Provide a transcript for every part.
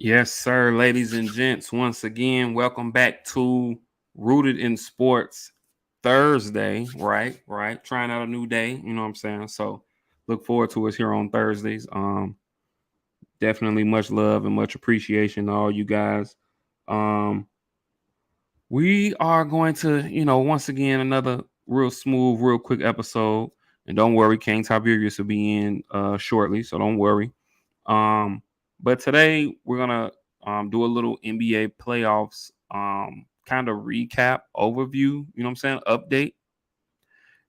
Yes, sir, ladies and gents. Once again, welcome back to Rooted in Sports Thursday. Right. Trying out a new day. You know what I'm saying? So look forward to us here on Thursdays. Definitely much love and much appreciation to all you guys. Um, we are going to, once again, another real smooth, real quick episode. And don't worry, King Tiberius will be in shortly, so don't worry. Um, but today we're gonna do a little NBA playoffs kind of recap overview. You know what I'm saying? Update,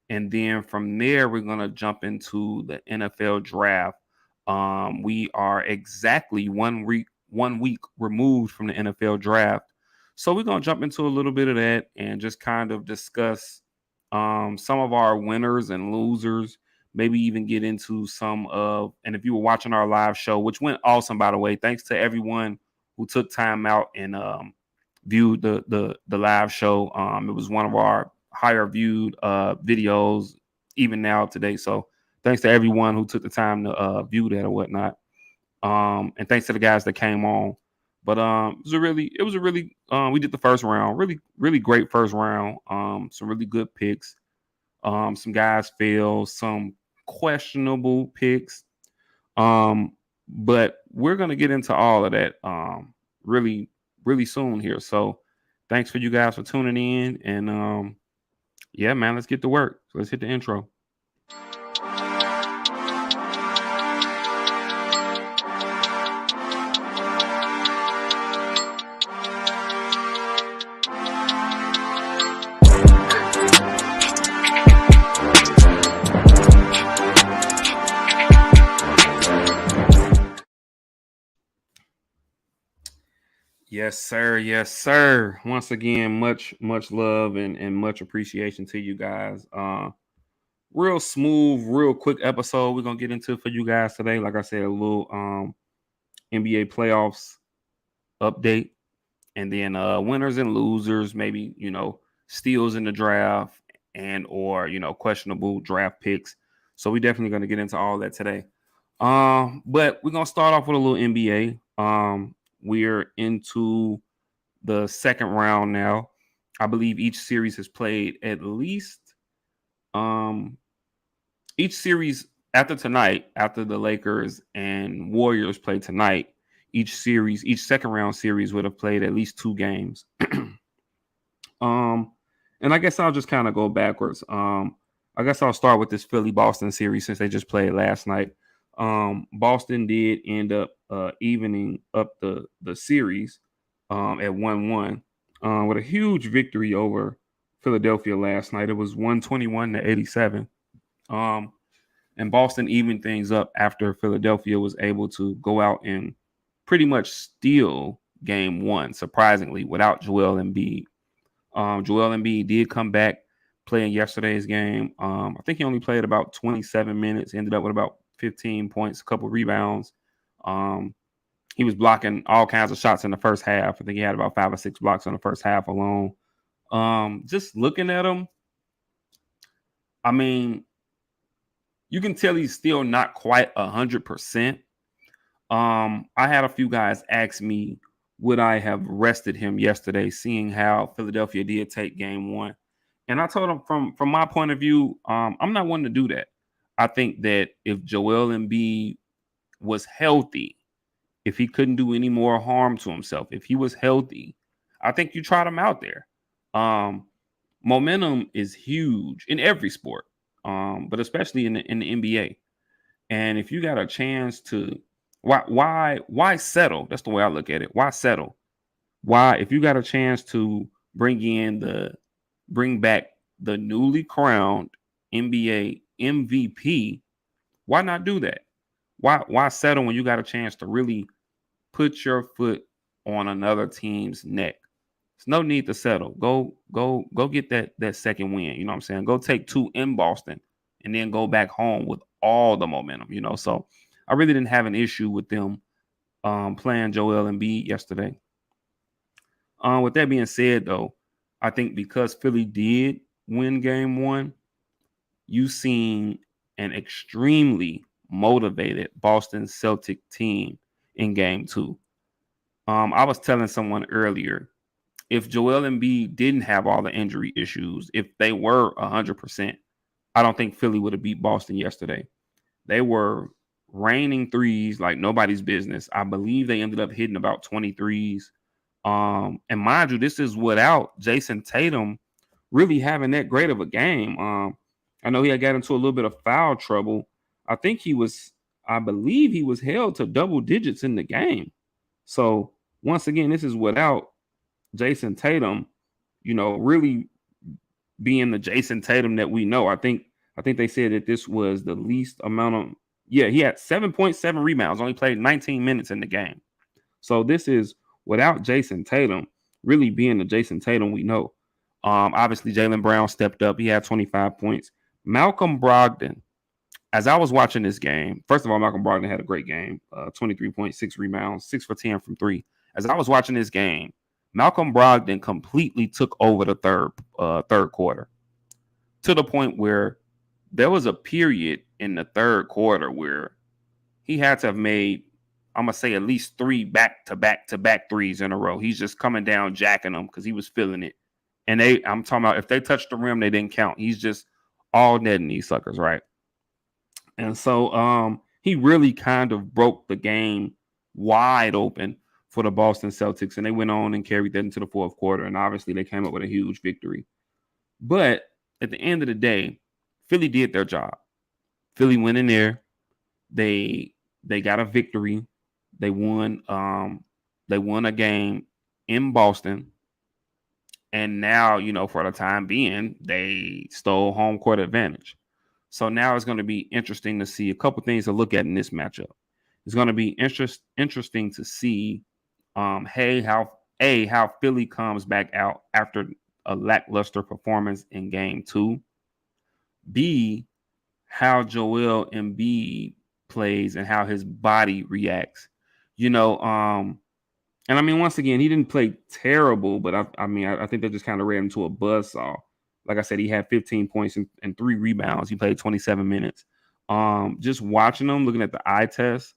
and then from there we're gonna jump into the NFL draft. We are exactly 1 week removed from the NFL draft, so we're gonna jump into a little bit of that and just kind of discuss some of our winners and losers. Maybe even get into some of, and if you were watching our live show, which went awesome by the way, thanks to everyone who took time out and viewed the live show. It was one of our higher viewed videos even now today. So thanks to everyone who took the time to view that or whatnot. And thanks to the guys that came on. But it was a really we did the first round, really great first round. Some really good picks. Some guys fell, some questionable picks. But we're gonna get into all of that really, really soon here. So thanks for you guys for tuning in. And yeah, man, let's get to work. So let's hit the intro. Yes, sir. Yes, sir. Once again, much love and much appreciation to you guys. Real smooth, real quick episode we're gonna get into for you guys today. Like I said, a little NBA playoffs update, and then winners and losers, maybe steals in the draft and or questionable draft picks. So we definitely gonna get into all that today. But we're gonna start off with a little NBA. We're into the second round now. I believe each series has played at least um each series after tonight, after the Lakers and Warriors play tonight, each second round series would have played at least two games. um and I guess I'll just kind of go backwards. I guess I'll start with this Philly Boston series since they just played last night. Boston did end up evening up the series at 1-1 with a huge victory over Philadelphia last night. It was 121 to 87. Um, and Boston evened things up after Philadelphia was able to go out and pretty much steal game one, surprisingly, without Joel Embiid. Joel Embiid did come back playing yesterday's game. I think he only played about 27 minutes, ended up with about 15 points, a couple rebounds. Um, he was blocking all kinds of shots in the first half. I think he had about 5 or 6 blocks in the first half alone. Just looking at him, I mean, you can tell he's still not quite 100%. I had a few guys ask me, would I have rested him yesterday, seeing how Philadelphia did take game one? And I told him from my point of view, I'm not one to do that. I think that if Joel Embiid was healthy, if he couldn't do any more harm to himself, if he was healthy, I think you trot him out there. Um, Momentum is huge in every sport, but especially in the NBA. And if you got a chance to, why settle? That's the way I look at it. Why settle? Why, if you got a chance to bring back the newly crowned NBA MVP, why not do that? Why settle when you got a chance to really put your foot on another team's neck? There's no need to settle. Go get that second win. You know what I'm saying? Go take two in Boston and then go back home with all the momentum. So I really didn't have an issue with them playing Joel Embiid yesterday. With that being said, though, I think because Philly did win game one, you seen an extremely motivated Boston Celtic team in game two. I was telling someone earlier, if Joel Embiid didn't have all the injury issues, if they were 100%, I don't think Philly would have beat Boston yesterday. They were raining threes like nobody's business. I believe they ended up hitting about 23s. And mind you, this is without Jason Tatum really having that great of a game. I know he had got into a little bit of foul trouble. I believe he was held to double digits in the game. So once again, this is without Jason Tatum, really being the Jason Tatum that we know. I think they said that this was the least amount of he had 7.7 rebounds, only played 19 minutes in the game. So this is without Jason Tatum really being the Jason Tatum we know. Obviously Jaylen Brown stepped up. He had 25 points. Malcolm Brogdon, as I was watching this game, first of all, Malcolm Brogdon had a great game, 23.6 rebounds, 6 for 10 from 3. As I was watching this game, Malcolm Brogdon completely took over the third quarter, to the point where there was a period in the third quarter where he had to have made, I'm going to say, at least 3 back-to-back threes in a row. He's just coming down, jacking them because he was feeling it. And I'm talking about if they touched the rim, they didn't count. He's just all netting these suckers, right? And so he really kind of broke the game wide open for the Boston Celtics, and they went on and carried that into the fourth quarter, and obviously they came up with a huge victory. But at the end of the day, Philly did their job. Philly went in there. They got a victory. They won a game in Boston. And now, for the time being, they stole home court advantage. So now it's going to be interesting to see a couple things to look at in this matchup. It's going to be interesting to see how Philly comes back out after a lackluster performance in game 2. B, how Joel Embiid plays and how his body reacts. And I mean, once again, he didn't play terrible, but I think they just kind of ran into a buzzsaw. Like I said, he had 15 points and 3 rebounds. He played 27 minutes. Just watching him, looking at the eye test,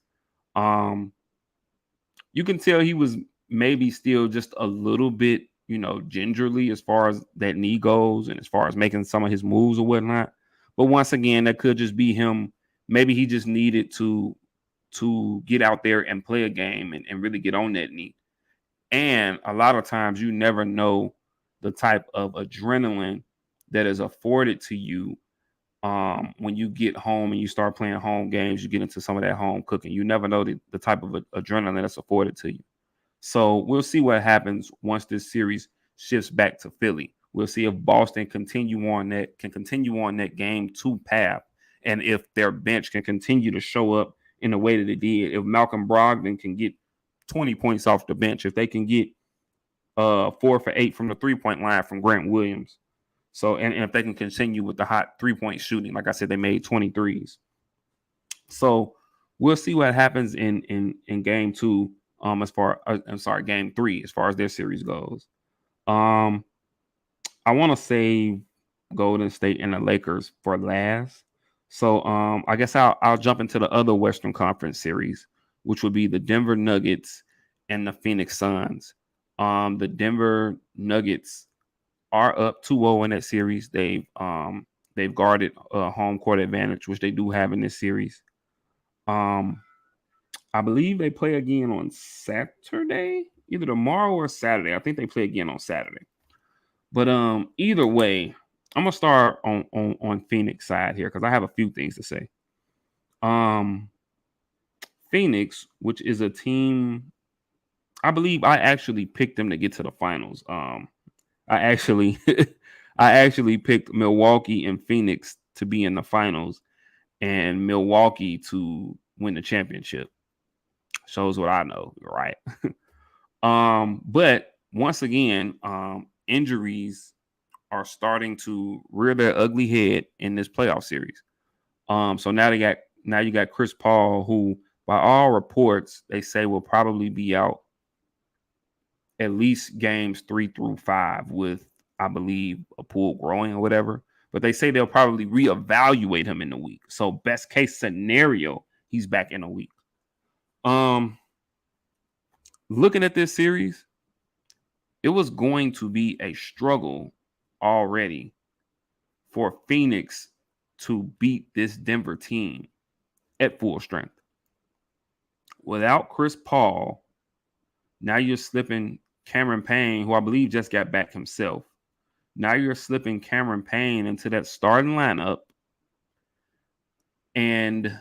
you can tell he was maybe still just a little bit, gingerly as far as that knee goes and as far as making some of his moves or whatnot. But once again, that could just be him. Maybe he just needed to get out there and play a game and really get on that knee. And a lot of times you never know the type of adrenaline that is afforded to you when you get home and you start playing home games. You get into some of that home cooking. You never know the type of adrenaline that's afforded to you. So we'll see what happens once this series shifts back to Philly. We'll see if Boston can continue on that game 2 path, and if their bench can continue to show up in the way that it did. If Malcolm Brogdon can get 20 points off the bench, if they can get 4 for 8 from the 3-point line from Grant Williams. So, and if they can continue with the hot 3-point shooting, like I said, they made 23s. So we'll see what happens in game 2. Game 3, as far as their series goes. I want to save Golden State and the Lakers for last. So I guess I'll jump into the other Western Conference series, which would be the Denver Nuggets and the Phoenix Suns. The Denver Nuggets are up 2-0 in that series. They've guarded home court advantage, which they do have in this series. I believe they play again on Saturday, either tomorrow or Saturday. I think they play again on Saturday. But either way, I'm gonna start on Phoenix side here because I have a few things to say. Phoenix, which is a team, I believe I actually picked them to get to the finals. I actually picked Milwaukee and Phoenix to be in the finals, and Milwaukee to win the championship. Shows what I know, right? But once again, injuries are starting to rear their ugly head in this playoff series. So now you got Chris Paul, who by all reports they say will probably be out at least games 3 through 5 with, I believe, a pulled groin or whatever. But they say they'll probably reevaluate him in the week. So best case scenario, he's back in a week. looking at this series, it was going to be a struggle already for Phoenix to beat this Denver team at full strength. Without Chris Paul, now you're slipping Cameron Payne, who I believe just got back himself. Now you're slipping Cameron Payne into that starting lineup, and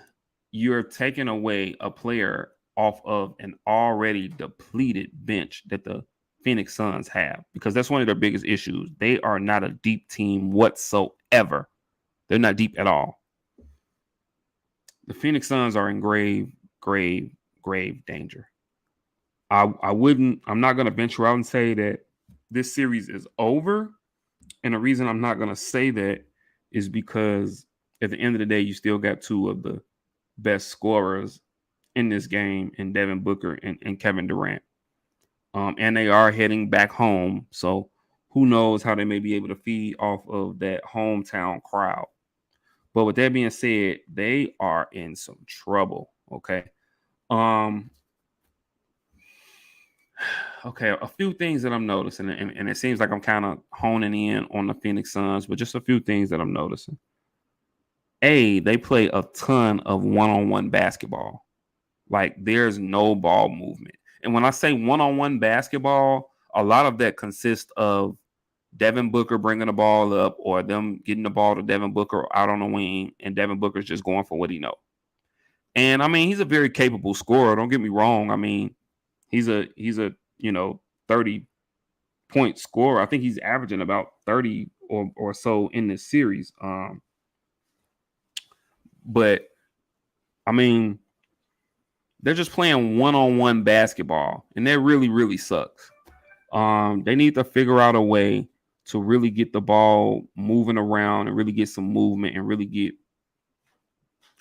you're taking away a player off of an already depleted bench that the Phoenix Suns have, because that's one of their biggest issues. They are not a deep team whatsoever. They're not deep at all. The Phoenix Suns are in grave danger. I'm not going to venture out and say that this series is over. And the reason I'm not going to say that is because at the end of the day, you still got two of the best scorers in this game in Devin Booker and Kevin Durant. And they are heading back home. So who knows how they may be able to feed off of that hometown crowd. But with that being said, they are in some trouble. Okay. Okay, a few things that I'm noticing, and it seems like I'm kind of honing in on the Phoenix Suns, but just a few things that I'm noticing. They play a ton of one-on-one basketball. Like, there's no ball movement. And when I say one-on-one basketball, a lot of that consists of Devin Booker bringing the ball up, or them getting the ball to Devin Booker out on the wing, and Devin Booker's just going for what he knows. And, I mean, he's a very capable scorer. Don't get me wrong. I mean, he's a 30-point scorer. I think he's averaging about 30 or so in this series. But, I mean, they're just playing one-on-one basketball, and that really, really sucks. They need to figure out a way to really get the ball moving around and really get some movement and really get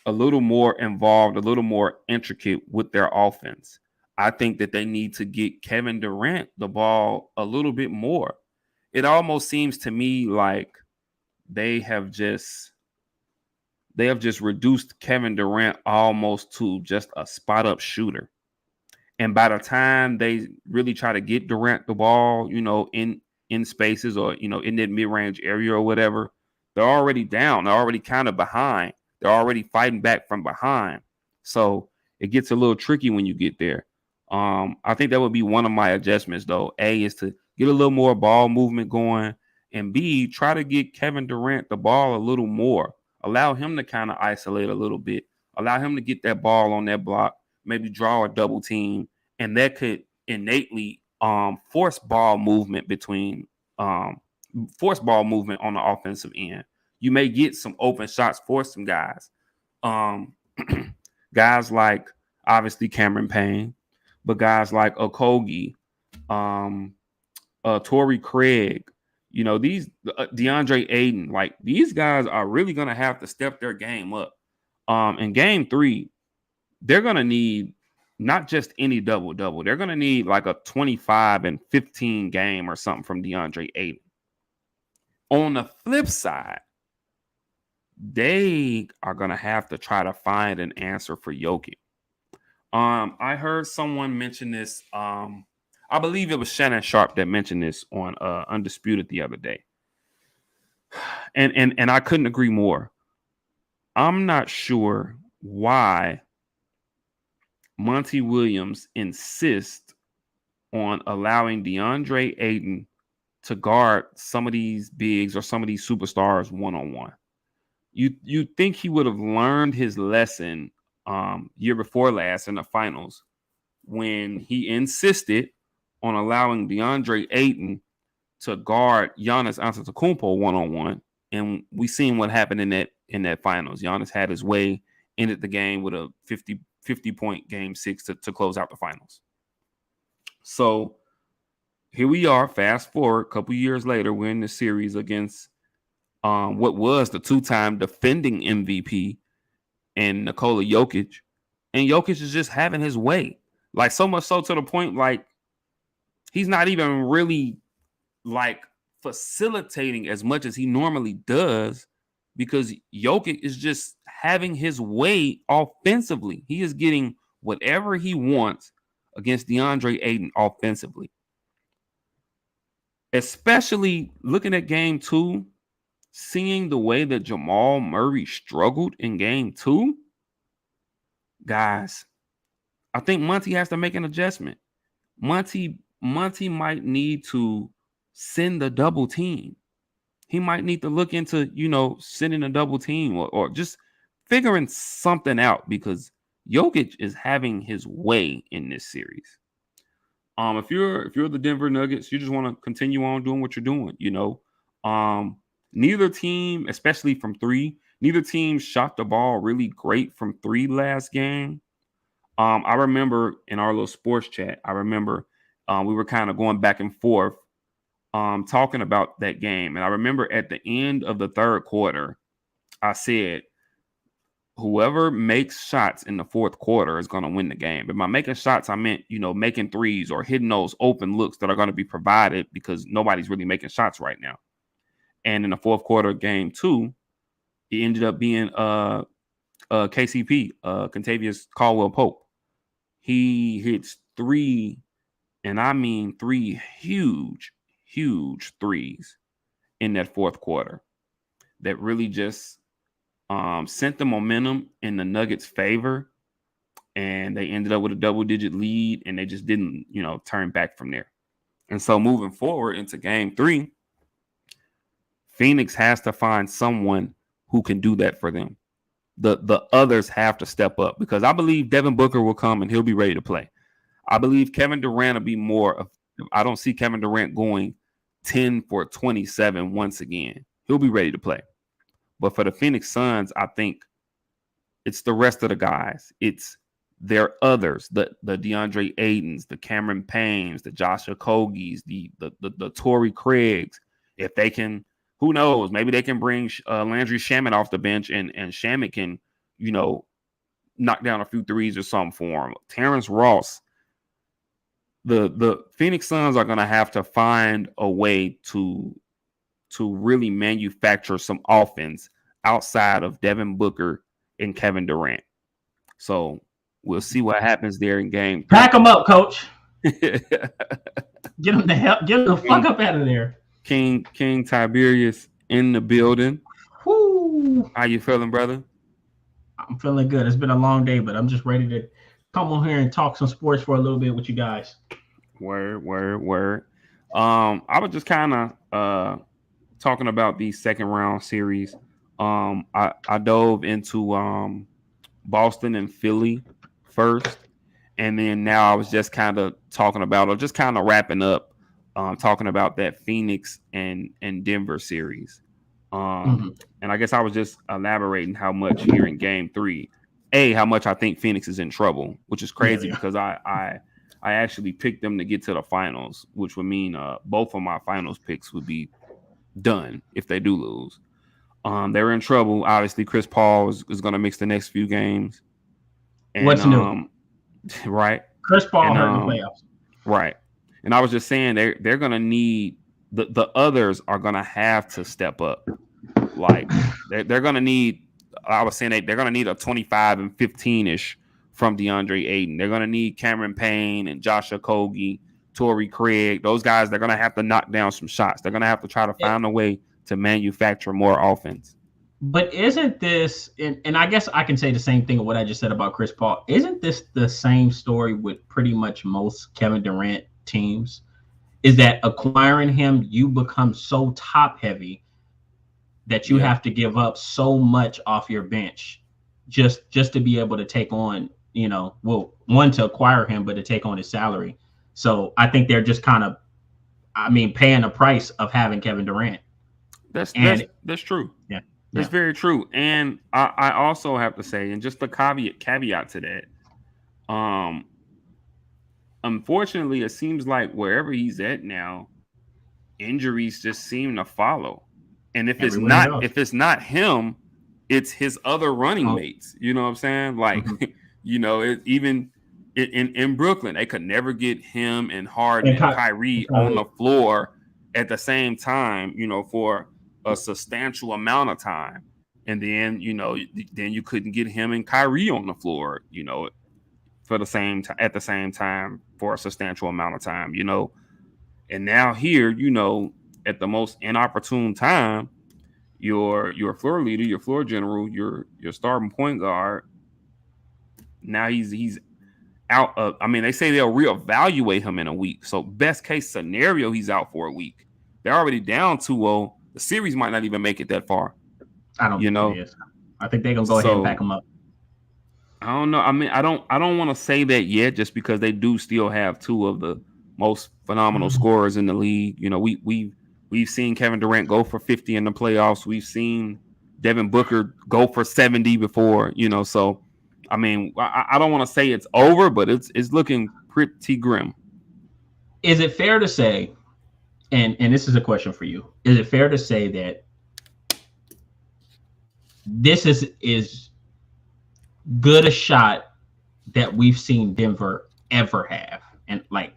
a little more involved, a little more intricate with their offense. I think that they need to get Kevin Durant the ball a little bit more. It almost seems to me like they have just reduced Kevin Durant almost to just a spot-up shooter. And by the time they really try to get Durant the ball, in spaces or, in that mid-range area or whatever, they're already down. They're already kind of behind. They're already fighting back from behind. So it gets a little tricky when you get there. I think that would be one of my adjustments, though. A is to get a little more ball movement going, and B, try to get Kevin Durant the ball a little more. Allow him to kind of isolate a little bit. Allow him to get that ball on that block, maybe draw a double team, and that could innately force ball movement on the offensive end. You may get some open shots for some guys. Guys like, obviously, Cameron Payne, but guys like Okogie, Torrey Craig, these DeAndre Ayton, like, these guys are really going to have to step their game up. In game 3, they're going to need not just any double-double. They're going to need like a 25 and 15 game or something from DeAndre Ayton. On the flip side, they are going to have to try to find an answer for Jokic. I heard someone mention this. I believe it was Shannon Sharp that mentioned this on Undisputed the other day. And I couldn't agree more. I'm not sure why Monty Williams insists on allowing DeAndre Ayton to guard some of these bigs or some of these superstars one-on-one. You think he would have learned his lesson year before last in the finals when he insisted on allowing DeAndre Ayton to guard Giannis Antetokounmpo one-on-one, and we seen what happened in that finals. Giannis had his way, ended the game with a 50-point game 6 to close out the finals. So here we are, fast forward a couple years later, we're in the series against what was the 2-time defending MVP and Nikola Jokic, and Jokic is just having his way. Like, so much so to the point, like, he's not even really, like, facilitating as much as he normally does because Jokic is just having his way offensively. He is getting whatever he wants against DeAndre Ayton offensively. Especially looking at game 2, seeing the way that Jamal Murray struggled in game 2, guys, I think Monty has to make an adjustment. Monty might need to send the double team. He might need to look into, sending a double team or just figuring something out, because Jokic is having his way in this series. If you're the Denver Nuggets, you just want to continue on doing what you're doing. Neither team, especially from 3, neither team shot the ball really great from 3 last game. I remember in our little sports chat, we were kind of going back and forth talking about that game. And I remember at the end of the third quarter, I said, whoever makes shots in the fourth quarter is going to win the game. But by making shots, I meant, making threes or hitting those open looks that are going to be provided, because nobody's really making shots right now. And in the fourth quarter, game 2, it ended up being KCP, Kentavious Caldwell-Pope. He hits 3, and I mean 3 huge threes in that fourth quarter that really just sent the momentum in the Nuggets' favor, and they ended up with a double-digit lead, and they just didn't, turn back from there. And so moving forward into game 3, Phoenix has to find someone who can do that for them. The others have to step up, because I believe Devin Booker will come and he'll be ready to play. I believe Kevin Durant will be more of, I don't see Kevin Durant going 10 for 27 once again. He'll be ready to play. But for the Phoenix Suns, I think it's the rest of the guys. It's their others, the DeAndre Aytons, the Cameron Paynes, the Josh Okogis, the Torrey Craigs. If they can, who knows? Maybe they can bring Landry Shamet off the bench, and Shamet can, knock down a few threes or something for him. Terrence Ross. The Phoenix Suns are going to have to find a way to really manufacture some offense outside of Devin Booker and Kevin Durant. So we'll see what happens there in game 3. Pack them up, coach. Get them the hell. Get them the fuck up out of there. King Tiberius in the building. Woo. How you feeling, brother? I'm feeling good. It's been a long day, but I'm just ready to come on here and talk some sports for a little bit with you guys. Word. I was just kind of talking about the second round series. I dove into Boston and Philly first, and then now I was just kind of talking about, or just kind of wrapping up, talking about that Phoenix and Denver series. And I guess I was just elaborating how much here in game 3, how much I think Phoenix is in trouble, which is crazy because I actually picked them to get to the finals, which would mean both of my finals picks would be done if they do lose. They're in trouble. Obviously, Chris Paul is going to miss the next few games. And, what's new? Right. Chris Paul hurt in the playoffs. Right. And I was just saying they're going to need the others are going to have to step up. Like they're going to need. I was saying they're going to need a 25 and 15-ish from DeAndre Ayton. They're going to need Cameron Payne and Josh Okogie, Torrey Craig. Those guys, they're going to have to knock down some shots. They're going to have to try to find a way to manufacture more offense. But isn't this, and I guess I can say the same thing of what I just said about Chris Paul, isn't this the same story with pretty much most Kevin Durant teams? Is that acquiring him, you become so top heavy that you have to give up so much off your bench just to be able to take on, one, to acquire him, but to take on his salary. So I think they're just kind of, paying the price of having Kevin Durant. That's true. Yeah. That's very true. And I also have to say, and just a caveat to that, unfortunately, it seems like wherever he's at now, injuries just seem to follow. And if it's not him, it's his other running mates. You know what I'm saying? Like, even in Brooklyn, they could never get him and Harden and Kyrie on the floor at the same time, for a substantial amount of time. And then, then you couldn't get him and Kyrie on the floor, for the same time at the same time for a substantial amount of time, you know. And now here, you know, at the most inopportune time, your floor leader, your floor general, your starting point guard. Now he's out of. I mean, they say they'll reevaluate him in a week. So best case scenario, he's out for a week. They're already down 2-0. The series might not even make it that far. I don't think it is. I think they're gonna go ahead and pack him up. I don't know. I mean, I don't want to say that yet, just because they do still have two of the most phenomenal scorers in the league. You know, we've seen Kevin Durant go for 50 in the playoffs. We've seen Devin Booker go for 70 before. You know, so I mean, I don't want to say it's over, but it's looking pretty grim. Is it fair to say, and this is a question for you, is it fair to say that this is good a shot that we've seen Denver ever have? And like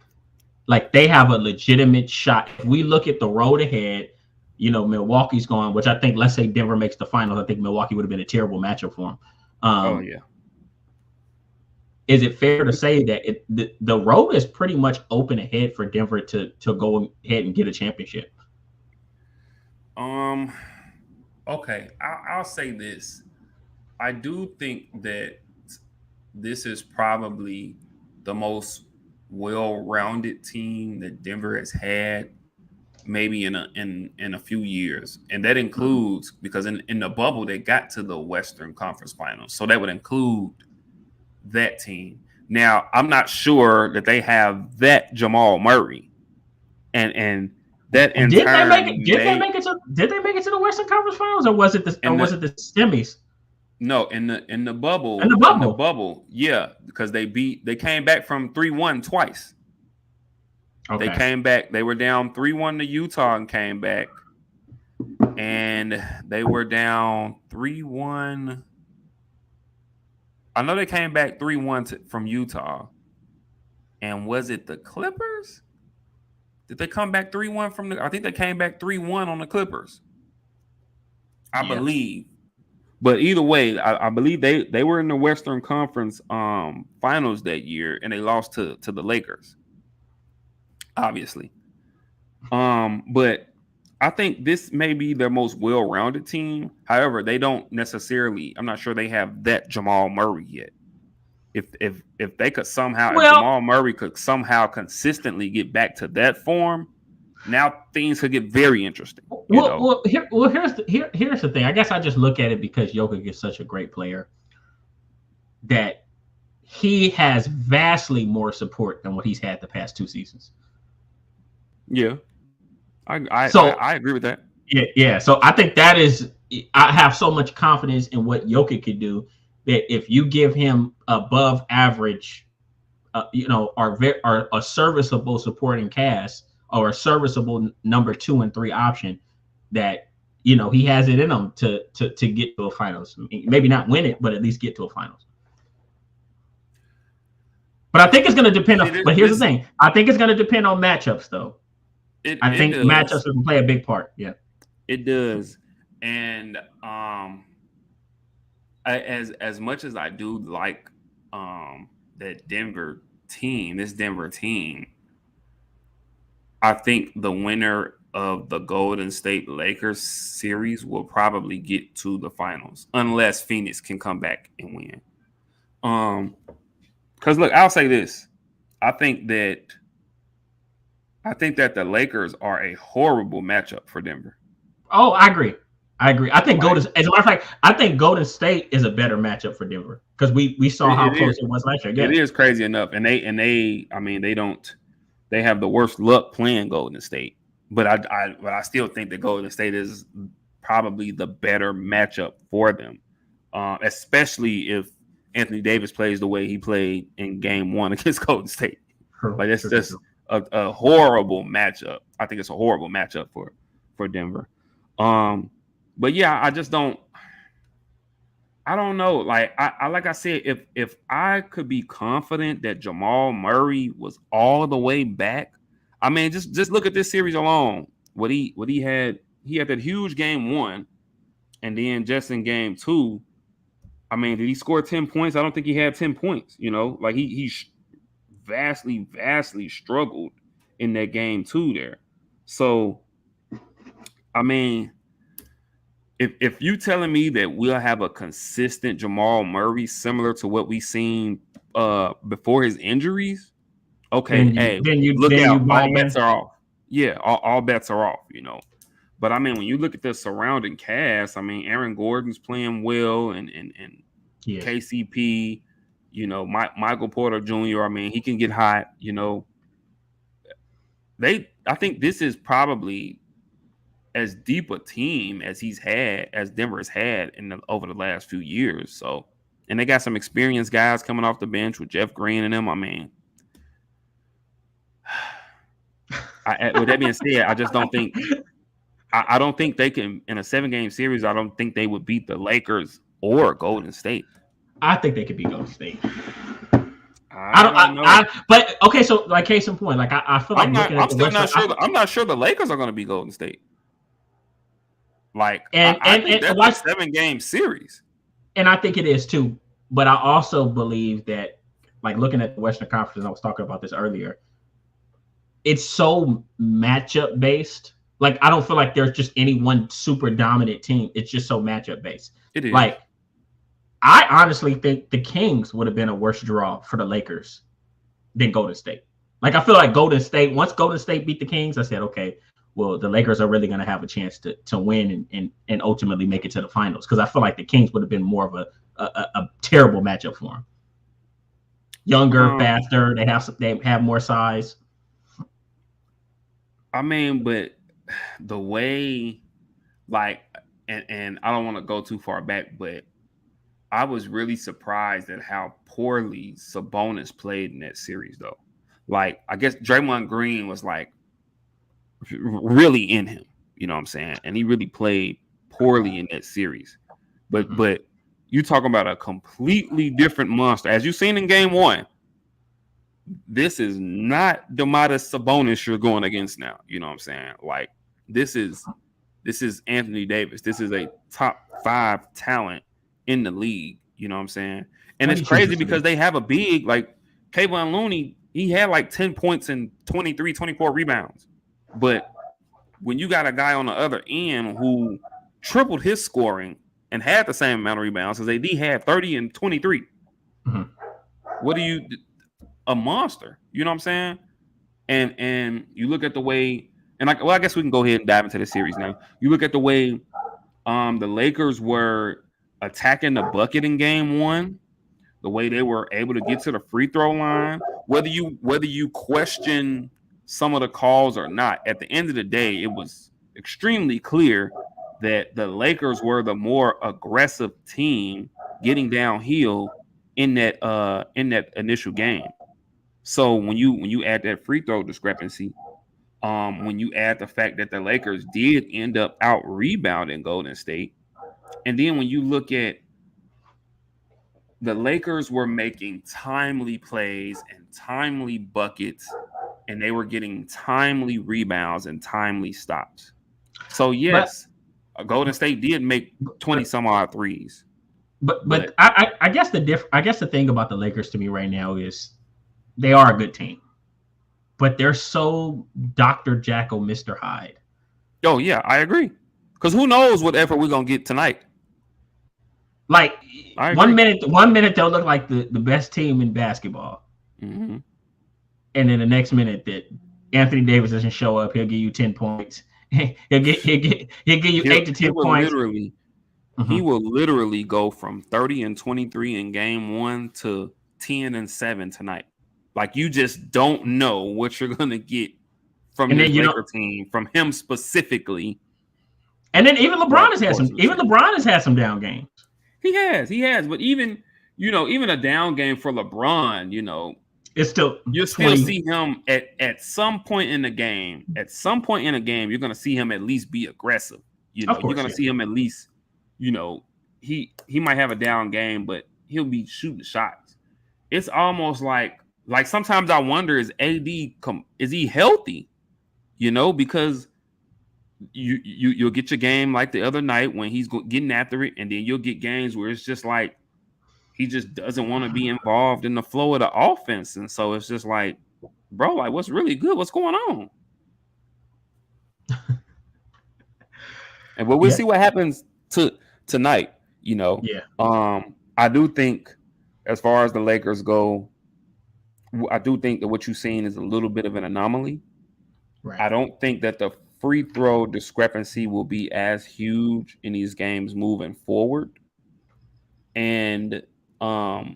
they have a legitimate shot. If we look at the road ahead, you know, Milwaukee's going, which I think, let's say Denver makes the finals, I think Milwaukee would have been a terrible matchup for them. Oh yeah. Is it fair to say that the road is pretty much open ahead for Denver to go ahead and get a championship? Okay, I'll say this. I do think that this is probably the most well-rounded team that Denver has had maybe in a few years. And that includes, because in the bubble they got to the Western Conference Finals. So that would include that team. Now, I'm not sure that they have that Jamal Murray. And that in did turn, did they make it to the Western Conference Finals, or was it the semis? No, in the bubble. In the bubble, yeah, because they came back from 3-1 twice. Okay. They came back. They were down 3-1 to Utah and came back. And they were down 3-1. I know they came back 3-1 from Utah. And was it the Clippers? Did they come back 3-1 from I think they came back 3-1 on the Clippers. I believe. But either way, I believe they were in the Western Conference Finals that year, and they lost to the Lakers, obviously. But I think this may be their most well-rounded team. However, they don't necessarily. I'm not sure they have that Jamal Murray yet. If they could somehow, if Jamal Murray could somehow consistently get back to that form, now things could get very interesting. Here's the thing. I guess I just look at it because Jokic is such a great player that he has vastly more support than what he's had the past 2 seasons. Yeah, I agree with that. Yeah. So I think that is, I have so much confidence in what Jokic could do that if you give him above average, or a serviceable supporting cast, or a serviceable number 2 and 3 option, that he has it in him to get to a finals. Maybe not win it, but at least get to a finals. But I think it's going to depend on. But here's the thing: I think it's going to depend on matchups, though. I think matchups will play a big part. Yeah, it does. And as much as I do like this Denver team, I think the winner of the Golden State Lakers series will probably get to the finals unless Phoenix can come back and win. Because look, I'll say this: I think that the Lakers are a horrible matchup for Denver. Oh, I agree. I think as a matter of fact, I think Golden State is a better matchup for Denver because we saw how close it was last year. Yeah. It is crazy enough, and they have the worst luck playing Golden State, but I still think that Golden State is probably the better matchup for them, especially if Anthony Davis plays the way he played in Game 1 against Golden State. Like it's just a horrible matchup. I think it's a horrible matchup for Denver. But yeah, I just don't. I don't know. Like I said, if I could be confident that Jamal Murray was all the way back, I mean, just look at this series alone. What he had that huge Game 1, and then just in Game 2, I mean, did he score 10 points? I don't think he had 10 points. Like he vastly struggled in that game too. There, so I mean, if you telling me that we'll have a consistent Jamal Murray similar to what we seen before his injuries, okay, hey, look then you out, buy all bets in. are off. Yeah, all bets are off. But I mean, when you look at the surrounding cast, I mean, Aaron Gordon's playing well, and Yes. KCP, Michael Porter Jr. I mean, he can get hot. I think this is probably as deep a team as Denver's had over the last few years. So, and they got some experienced guys coming off the bench with Jeff Green and them. I mean, with that being said, I just don't think. I don't think they can in a 7-game series. I don't think they would beat the Lakers or Golden State. I think they could beat Golden State. I don't know. But okay, so like case in point, like I feel like I'm not sure the Lakers are going to be Golden State. Like, I think that's a 7-game series, and I think it is too. But I also believe that, like looking at the Western Conference, I was talking about this earlier. It's so matchup based. Like, I don't feel like there's just any one super dominant team. It's just so matchup based. It is. Like, I honestly think the Kings would have been a worse draw for the Lakers than Golden State. Like, I feel like once Golden State beat the Kings, I said, okay, well, the Lakers are really going to have a chance to win and ultimately make it to the finals. Because I feel like the Kings would have been more of a terrible matchup for them. Younger, faster, they have more size. I mean, but the way, like, and I don't want to go too far back, but I was really surprised at how poorly Sabonis played in that series, though. Like, I guess Draymond Green was like really in him, you know what I'm saying? And he really played poorly in that series. But you talking about a completely different monster. As you've seen in game 1, this is not Domantas Sabonis you're going against now. You know what I'm saying? Like, this is Anthony Davis. This is a top 5 talent in the league. You know what I'm saying? And it's crazy because they have a big, like, Kevon Looney, he had like 10 points and 23, 24 rebounds. But when you got a guy on the other end who tripled his scoring and had the same amount of rebounds as AD had, 30 and 23, what do you – a monster, you know what I'm saying? And you look at the way, and I guess we can go ahead and dive into the series now. You look at the way the Lakers were attacking the bucket in game 1, the way they were able to get to the free throw line, whether you question some of the calls or not, at the end of the day, it was extremely clear that the Lakers were the more aggressive team getting downhill in that initial game. So when you add that free throw discrepancy, when you add the fact that the Lakers did end up out rebounding Golden State, and then when you look at the Lakers were making timely plays and timely buckets, and they were getting timely rebounds and timely stops. So yes, Golden State did make 20 some odd threes. But I guess the thing about the Lakers to me right now is they are a good team, but they're so Dr. Jekyll, Mr. Hyde. Oh yeah, I agree. Because who knows what effort we're gonna get tonight? Like 1 minute they'll look like the best team in basketball, and then the next minute that Anthony Davis doesn't show up, he'll give you 10 points. he'll give you 8 to 10 points. He will literally go from 30 and 23 in game 1 to 10 and 7 tonight. Like, you just don't know what you're gonna get from the Laker team, from him specifically. And then even LeBron has had some down games. He has, but even a down game for LeBron, it's still you'll still see him at some point in the game. At some point in a game, you're gonna see him at least be aggressive. You're gonna see him at least, he might have a down game, but he'll be shooting shots. It's almost like sometimes I wonder, is AD is he healthy? Because you'll get your game like the other night when he's getting after it, and then you'll get games where it's just like he just doesn't want to be involved in the flow of the offense. And so it's just like, bro, like what's really good? What's going on? And we'll see what happens tonight, you know. Yeah. I do think as far as the Lakers go, I do think that what you've seen is a little bit of an anomaly. Right. I don't think that the free throw discrepancy will be as huge in these games moving forward. And what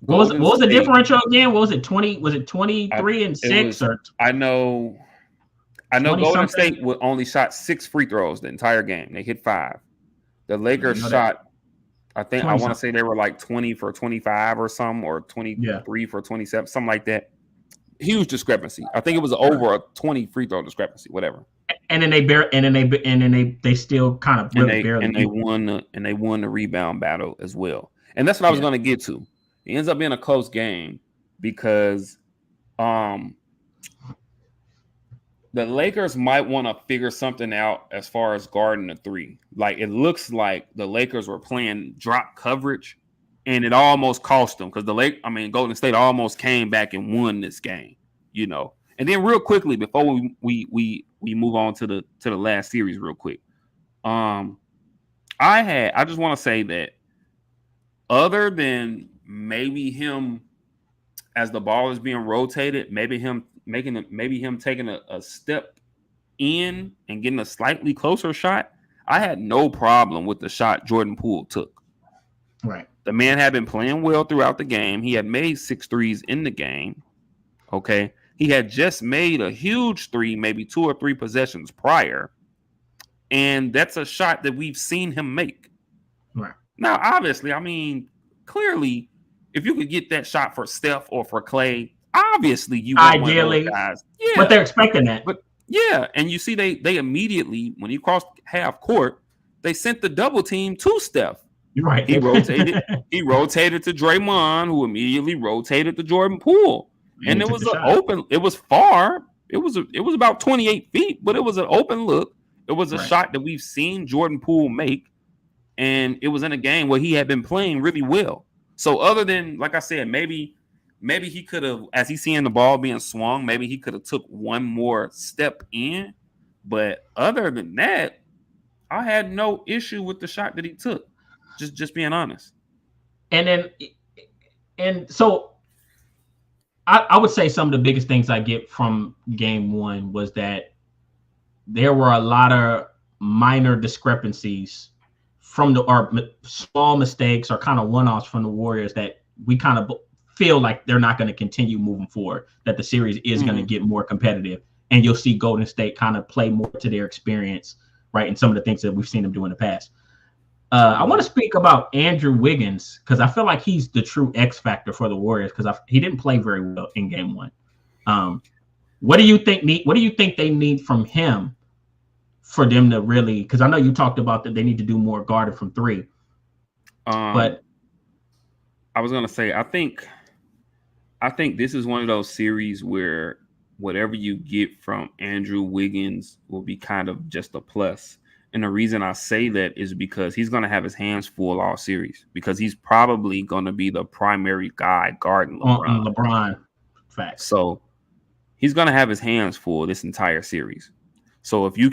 was the differential again? What was it? 20? Was it 23 and 6? I know Golden State only shot 6 free throws the entire game. They hit 5. The Lakers shot, I think I want to say they were like 20 for 25 or something, or 23 for 27, something like that. Huge discrepancy. I think it was over a 20 free throw discrepancy, whatever. And then they still kind of barely they won the rebound battle as well. And that's what I was going to get to. It ends up being a close game because the Lakers might want to figure something out as far as guarding the 3. Like it looks like the Lakers were playing drop coverage, and it almost cost them because Golden State almost came back and won this game, you know. And then real quickly before we move on to the last series, real quick, I just want to say that other than maybe him as the ball is being rotated, maybe him taking a step in and getting a slightly closer shot, I had no problem with the shot Jordan Poole took. Right. The man had been playing well throughout the game. He had made 6 threes in the game. Okay. He had just made a huge 3, maybe 2 or 3 possessions prior. And that's a shot that we've seen him make. Right. Now, obviously, I mean, clearly, if you could get that shot for Steph or for Clay, obviously you want ideally one of those guys. Yeah. But they're expecting that. But yeah, and you see they immediately, when he crossed half court, they sent the double team to Steph. You're right. He rotated to Draymond, who immediately rotated to Jordan Poole. And it was it was far. It was about 28 feet, but it was an open look. It was a shot that we've seen Jordan Poole make. And it was in a game where he had been playing really well. So other than, like I said, maybe he could have, as he's seeing the ball being swung, maybe he could have took one more step in. But other than that, I had no issue with the shot that he took. Just being honest. And so I would say some of the biggest things I get from game 1 was that there were a lot of minor discrepancies or small mistakes or kind of one-offs from the Warriors that we kind of feel like they're not going to continue moving forward, that the series is going to get more competitive, and you'll see Golden State kind of play more to their experience, right, and some of the things that we've seen them do in the past. I want to speak about Andrew Wiggins because I feel like he's the true X factor for the Warriors because he didn't play very well in game 1. What do you think they need from him for them to really? Because I know you talked about that they need to do more guarding from 3. But I was gonna say I think this is one of those series where whatever you get from Andrew Wiggins will be kind of just a plus. And the reason I say that is because he's going to have his hands full all series because he's probably going to be the primary guy guarding LeBron. Facts. So he's going to have his hands full this entire series. So if you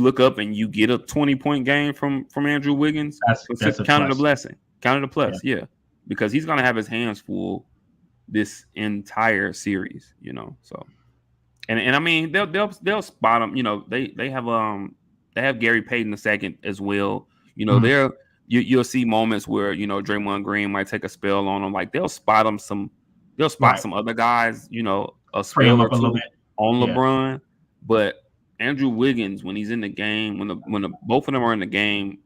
look up and you get a 20-point game from Andrew Wiggins, that's count it a blessing. Count it a plus, yeah. Because he's going to have his hands full this entire series, you know. So and I mean they'll spot him, you know. They have Gary Payton II as well. You know, you'll see moments where, you know, Draymond Green might take a spell on him. Like they'll spot some other guys, you know, a spell or two on LeBron. But Andrew Wiggins, when he's in the game, when both of them are in the game,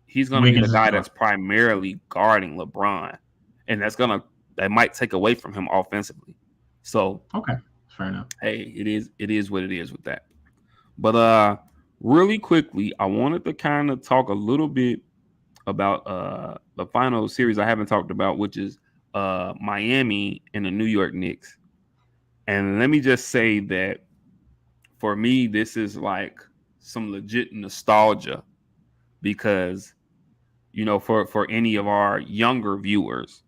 he's gonna be the guy that's primarily guarding LeBron. And that might take away from him offensively. So okay, fair enough. Hey, it is what it is with that. But really quickly, I wanted to kind of talk a little bit about the final series I haven't talked about, which is Miami and the New York Knicks. And let me just say that for me, this is like some legit nostalgia because for any of our younger viewers.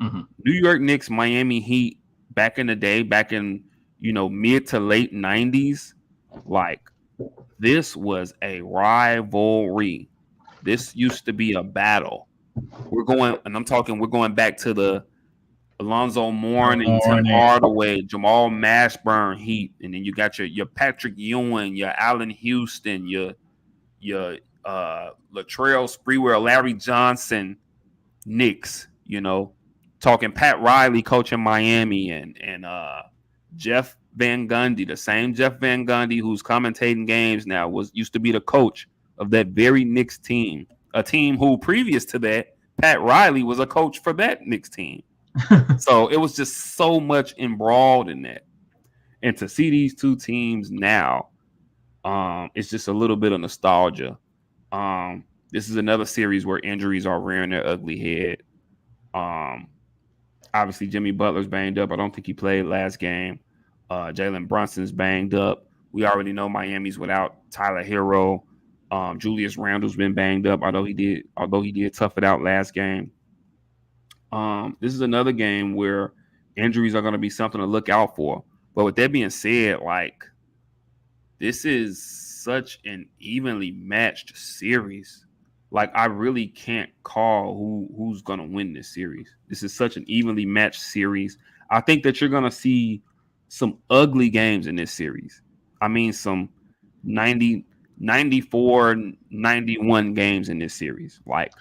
Mm-hmm. New York Knicks, Miami Heat, back in the day, back in mid to late 90s, like this was a rivalry. This used to be a battle. We're going back to the Alonzo Mourning, Tim Hardaway, Jamal Mashburn Heat, and then you got your Patrick Ewing, your Allen Houston, your Latrell Sprewell, Larry Johnson Knicks, talking Pat Riley coaching Miami and Jeff Van Gundy, the same Jeff Van Gundy who's commentating games now used to be the coach of that very Knicks team, a team who previous to that, Pat Riley was a coach for that Knicks team. So it was just so much embroiled in that. And to see these two teams now, it's just a little bit of nostalgia. This is another series where injuries are rearing their ugly head. Obviously, Jimmy Butler's banged up. I don't think he played last game. Jalen Brunson's banged up. We already know Miami's without Tyler Hero. Julius Randle's been banged up, although he did tough it out last game. This is another game where injuries are going to be something to look out for. But with that being said, like, this is such an evenly matched series. Like, I really can't call who's going to win this series. This is such an evenly matched series. I think that you're going to see some ugly games in this series. I mean, some 90, 94, 91 games in this series. Like,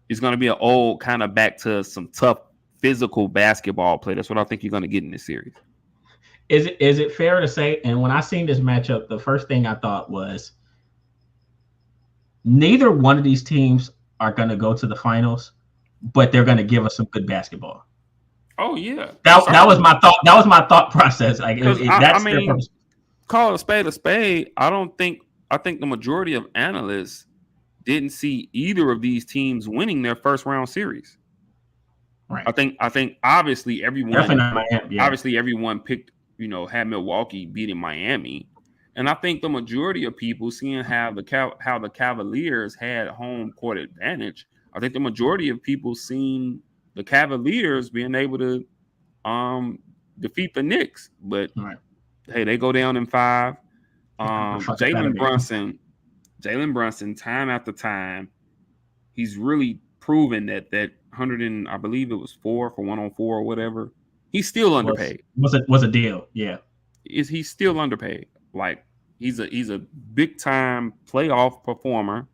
it's going to be an old kind of back to some tough physical basketball play. That's what I think you're going to get in this series. Is it fair to say, and when I seen this matchup, the first thing I thought was neither one of these teams are going to go to the finals, but they're going to give us some good basketball. Oh yeah, that was my thought. That was my thought process. Like call a spade a spade. I think the majority of analysts didn't see either of these teams winning their first round series. Right. I think obviously everyone everyone picked, had Milwaukee beating Miami. And I think the majority of people, seeing how the Cavaliers had home court advantage, I think the majority of people seen the Cavaliers being able to defeat the Knicks. But hey, they go down in 5. Jalen Brunson, time after time, he's really proven that 100 and I believe it was 4 for 1-on-4 or whatever. He's still underpaid. Was a deal, yeah. He's still underpaid. Like, he's a big time playoff performer.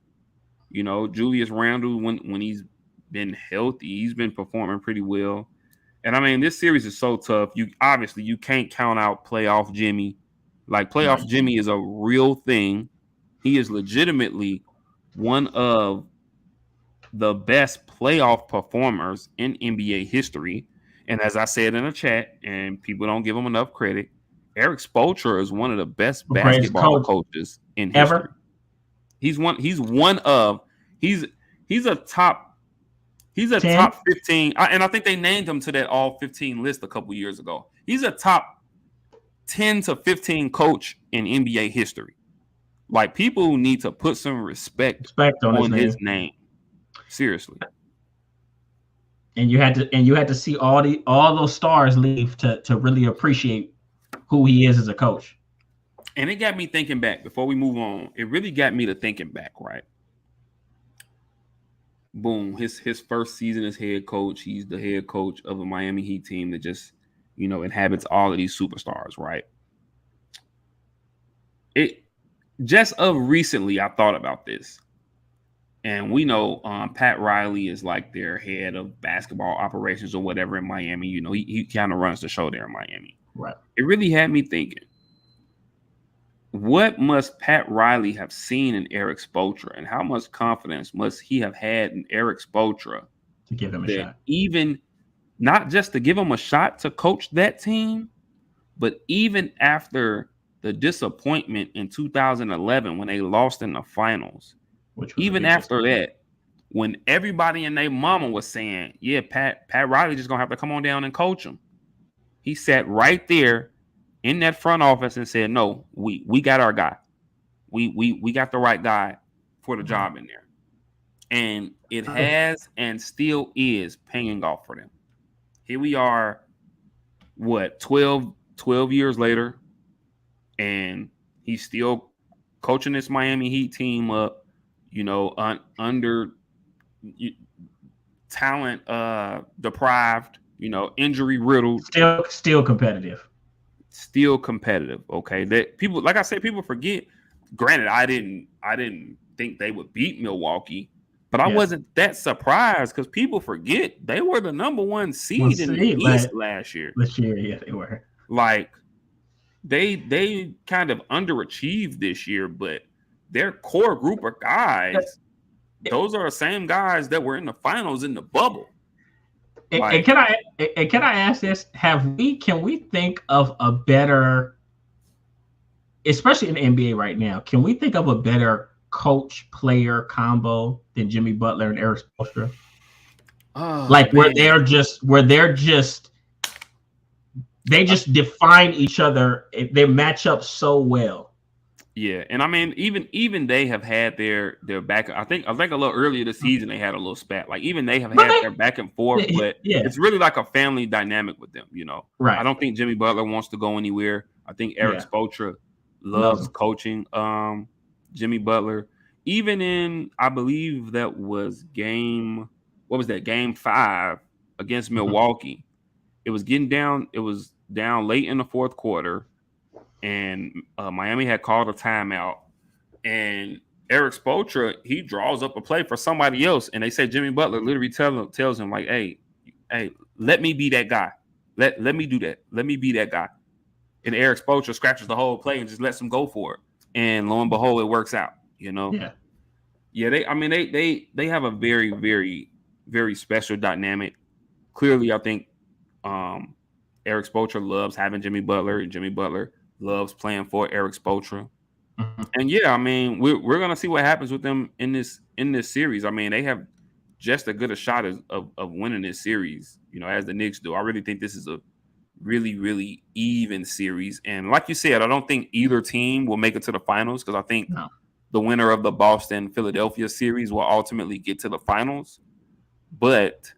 Julius Randle, when he's been healthy, he's been performing pretty well. And I mean, this series is so tough. You can't count out playoff Jimmy. Like, playoff Jimmy is a real thing. He is legitimately one of the best playoff performers in NBA history. And as I said in the chat, and people don't give him enough credit, Eric Spoelstra is one of the best basketball coaches in history. Ever. He's a top 15, and I think they named him to that all 15 list a couple years ago. He's a top 10 to 15 coach in NBA history. Like, people need to put some respect on his name. Seriously. And you had to see all those stars leave to really appreciate who he is as a coach. And it got me thinking back before we move on. It really got me to thinking back, right? Boom, his first season as head coach. He's the head coach of a Miami Heat team that just, inhabits all of these superstars, right? It just recently I thought about this. And we know Pat Riley is like their head of basketball operations or whatever in Miami. He kind of runs the show there in Miami. Right. It really had me thinking, what must Pat Riley have seen in Eric Spoelstra, and how much confidence must he have had in Eric Spoelstra to give him a shot? Even not just to give him a shot to coach that team, but even after the disappointment in 2011 when they lost in the finals, even after that, when everybody and their mama was saying, yeah, Pat Riley just gonna have to come on down and coach him. He sat right there in that front office and said, no, we got our guy. We got the right guy for the job in there. and it has and still is paying off for them. Here we are, what, 12 years later, and he's still coaching this Miami Heat team up, under talent deprived, injury riddled, still competitive. Okay, that people, like I said, people forget. Granted, I didn't think they would beat Milwaukee, but I wasn't that surprised because people forget they were the number one seed in the East last year. This year, yeah, they were. Like they kind of underachieved this year, but their core group of guys, those are the same guys that were in the finals in the bubble. And can I ask this? Can we think of a better, especially in the NBA right now, can we think of a better coach-player combo than Jimmy Butler and Erik Spoelstra? Where they just define each other. They match up so well. Yeah, and I mean, even they have had their back. I think a little earlier this season they had a little spat. Like even they have had their back and forth, but it's really like a family dynamic with them. Right? I don't think Jimmy Butler wants to go anywhere. I think Erik Spoelstra loves coaching Jimmy Butler. Even in, I believe that was game 5 against Milwaukee. It was getting down. It was down late in the fourth quarter, and Miami had called a timeout. And Erik Spoelstra, he draws up a play for somebody else, and they say Jimmy Butler literally tells him like, "Hey, let me be that guy. Let me do that. Let me be that guy." And Erik Spoelstra scratches the whole play and just lets him go for it. And lo and behold, it works out. Yeah. They have a very, very, very special dynamic. Clearly, I think Erik Spoelstra loves having Jimmy Butler, and Jimmy Butler loves playing for Erik Spoelstra. Mm-hmm. And yeah, I mean, we're gonna see what happens with them in this series. I mean, they have just as good a shot of winning this series, as the Knicks do. I really think this is a really, really even series. And like you said, I don't think either team will make it to the finals because I think the winner of the Boston-Philadelphia series will ultimately get to the finals. But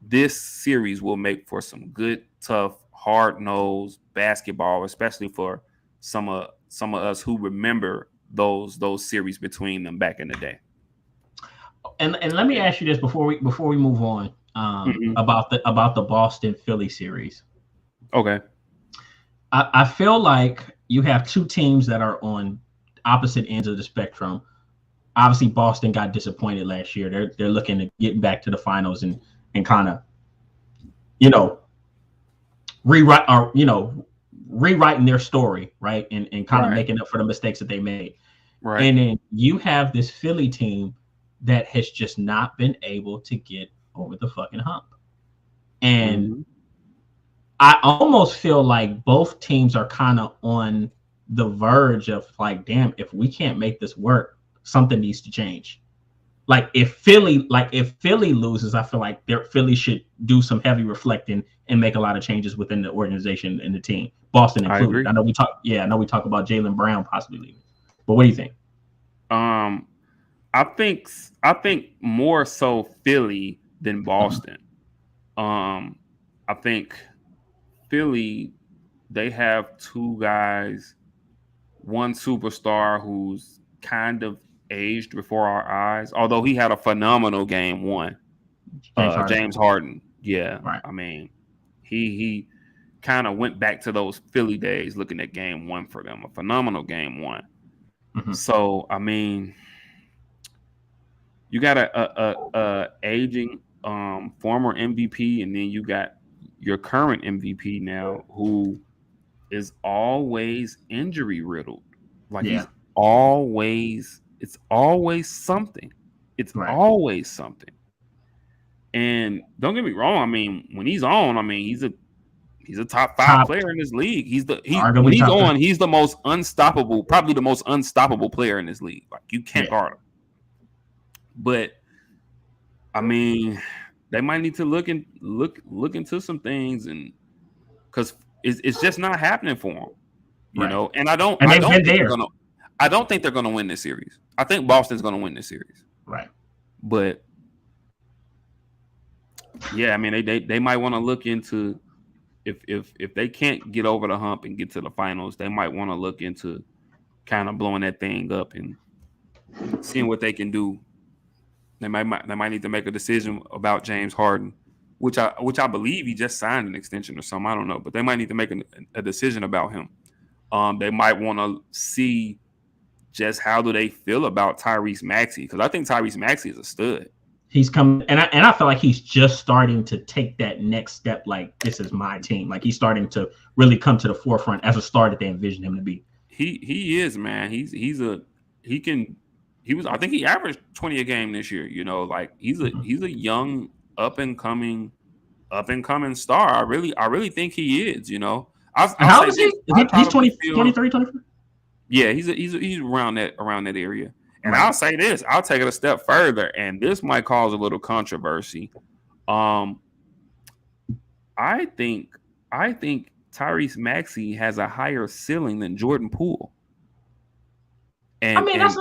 this series will make for some good, tough, hard-nosed basketball, especially for some of us who remember those series between them back in the day. And let me ask you this before we move on about the Boston-Philly series. Okay. I feel like you have two teams that are on opposite ends of the spectrum. Obviously, Boston got disappointed last year. They're looking to get back to the finals and kind of, rewriting their story, right? And kind of making up for the mistakes that they made. Right. And then you have this Philly team that has just not been able to get over the fucking hump. And I almost feel like both teams are kind of on the verge of like, damn, if we can't make this work, something needs to change. Like if Philly loses, I feel like Philly should do some heavy reflecting and make a lot of changes within the organization and the team, Boston included. I know we talk about Jaylen Brown possibly leaving, but what do you think? I think more so Philly than Boston. I think Philly, they have two guys, one superstar who's kind of aged before our eyes, although he had a phenomenal game one. James Harden. Yeah. Right. I mean, he kind of went back to those Philly days looking at game one for them, a phenomenal game one. Mm-hmm. So, I mean, you got a aging former MVP, and then you got your current MVP now who is always injury riddled. Like it's always something. It's always something. And don't get me wrong, I mean, when he's on, I mean, he's a top 5 player in this league. He's the most unstoppable, probably the most unstoppable player in this league. Like you can't guard him. But I mean, they might need to look into some things, and because it's just not happening for them, you know. And I don't think they're gonna win this series. I think Boston's gonna win this series. Right. But yeah, I mean, they might want to look into if they can't get over the hump and get to the finals, they might want to look into kind of blowing that thing up and seeing what they can do. They might need to make a decision about James Harden, which I believe he just signed an extension or something. I don't know, but they might need to make a decision about him. They might want to see just how do they feel about Tyrese Maxey, because I think Tyrese Maxey is a stud. He's coming, and I feel like he's just starting to take that next step. Like, this is my team. Like, he's starting to really come to the forefront as a star that they envision him to be. He is, man. I think he averaged 20 a game this year. You know, like he's a young up and coming star. I really think he is. You know, how old is he? He's 23, 24? Yeah, he's around that area. And right. I'll say this, I'll take it a step further, and this might cause a little controversy. I think Tyrese Maxey has a higher ceiling than Jordan Poole. And, I mean, that's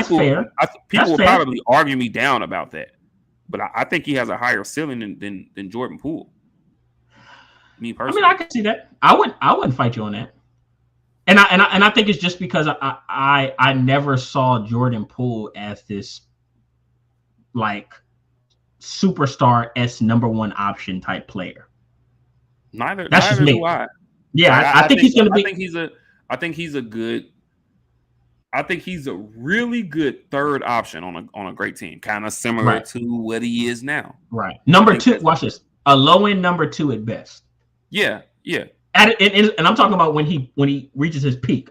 fair. People will probably argue me down about that, but I think he has a higher ceiling than Jordan Poole. Me personally. I mean, I can see that. I wouldn't fight you on that. And I think it's just because I never saw Jordan Poole as this like superstar S number one option type player. Neither just me. Do I. Yeah, I think he's going to be. I think he's a really good third option on a great team, kind of similar to what he is now. Right. Number two. Watch this. A low end number two at best. Yeah. And I'm talking about when he reaches his peak.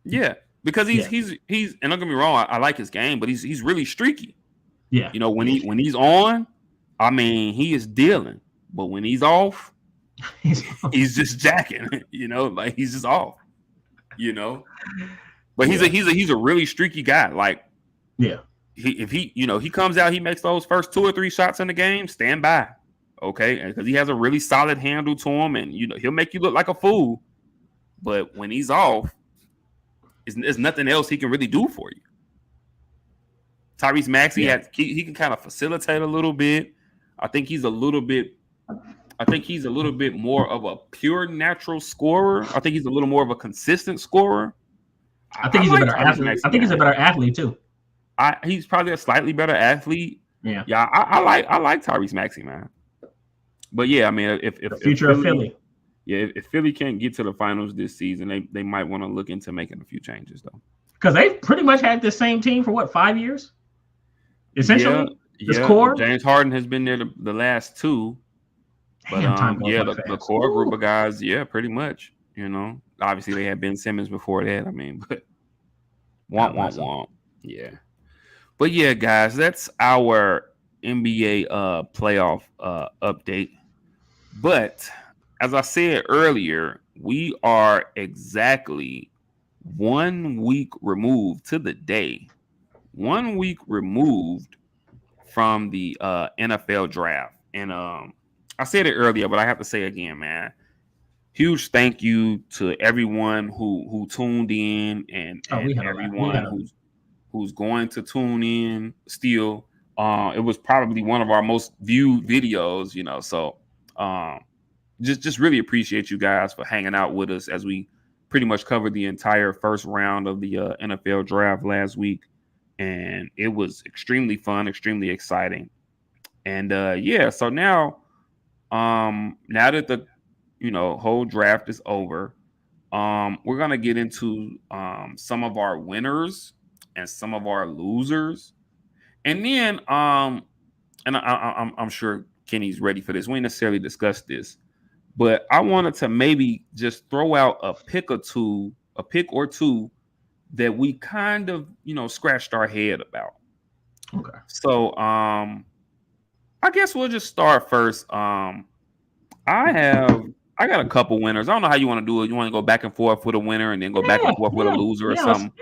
Yeah, because he's and don't get me wrong, I like his game, but he's really streaky. Yeah, you know, when he's on, I mean, he is dealing, but when he's off, he's just jacking. You know, like he's just off. You know, but he's a really streaky guy. Like, yeah, if he comes out, he makes those first 2 or 3 shots in the game, stand by. Okay, because he has a really solid handle to him, and he'll make you look like a fool. But when he's off, there's nothing else he can really do for you. Tyrese Maxey he can kind of facilitate a little bit. I think he's a little bit more of a pure natural scorer. I think he's a little more of a consistent scorer. I think he's a better athlete. I think he's a better athlete too. He's probably a slightly better athlete. Yeah. I like Tyrese Maxey, man. But yeah, I mean, if the future of Philly. Yeah, if Philly can't get to the finals this season, they might want to look into making a few changes though. Because they've pretty much had the same team for 5 years? Essentially, this core. James Harden has been there the last 2. But the core group of guys, pretty much. You know, obviously they had Ben Simmons before that. I mean, but womp. Yeah. But yeah, guys, that's our NBA playoff update. But as I said earlier, we are exactly 1 week removed to the day, 1 week removed from the NFL draft. And I said it earlier, but I have to say again, man, huge thank you to everyone who tuned in and everyone who's going to tune in still. It was probably one of our most viewed videos, so just really appreciate you guys for hanging out with us as we pretty much covered the entire first round of the NFL draft last week. And it was extremely fun, extremely exciting. And so now that the whole draft is over, we're gonna get into some of our winners and some of our losers. And then and I'm sure Kenny's ready for this. We ain't necessarily discussed this, but I wanted to maybe just throw out a pick or two that we kind of, scratched our head about. Okay. So I guess we'll just start first. I got a couple winners. I don't know how you want to do it. You want to go back and forth with a winner and then go back and forth with a loser or something.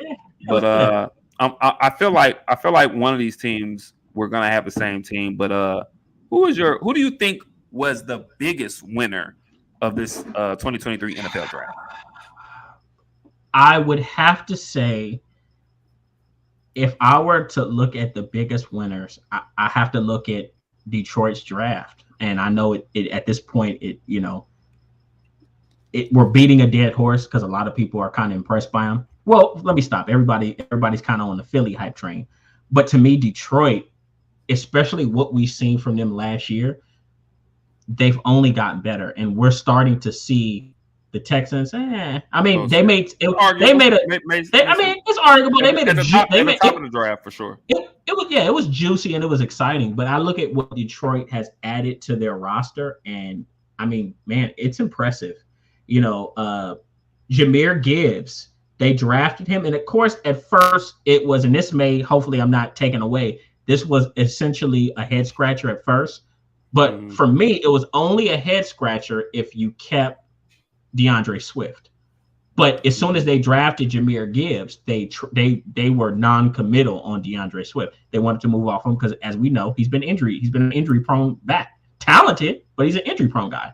But I feel like one of these teams, we're gonna have the same team. But who do you think was the biggest winner of this 2023 NFL draft? I would have to say if I were to look at the biggest winners, I have to look at Detroit's draft. And I know it at this point, we're beating a dead horse because a lot of people are kind of impressed by him. Well, let me stop. Everybody's kind of on the Philly hype train. But to me, Detroit, especially what we've seen from them last year, they've only gotten better. And we're starting to see the Texans. I mean, they made it. They made it. I mean, it's arguable. They made at the top of the draft for sure. It was juicy and it was exciting. But I look at what Detroit has added to their roster, and I mean, man, it's impressive. Jahmyr Gibbs, they drafted him, and of course, at first it was, and this may, hopefully, I'm not taking away. This was essentially a head scratcher at first, but for me, it was only a head scratcher if you kept DeAndre Swift. But as soon as they drafted Jahmyr Gibbs, they were non-committal on DeAndre Swift. They wanted to move off him because, as we know, he's been an injury-prone back. Talented, but he's an injury-prone guy.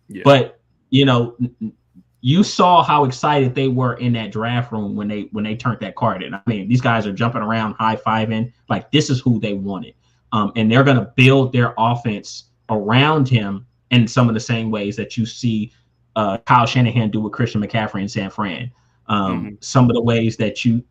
Yeah. But you saw how excited they were in that draft room when they turned that card in. I mean, these guys are jumping around, high-fiving, like this is who they wanted. And they're going to build their offense around him in some of the same ways that you see Kyle Shanahan do with Christian McCaffrey in San Fran. Some of the ways that you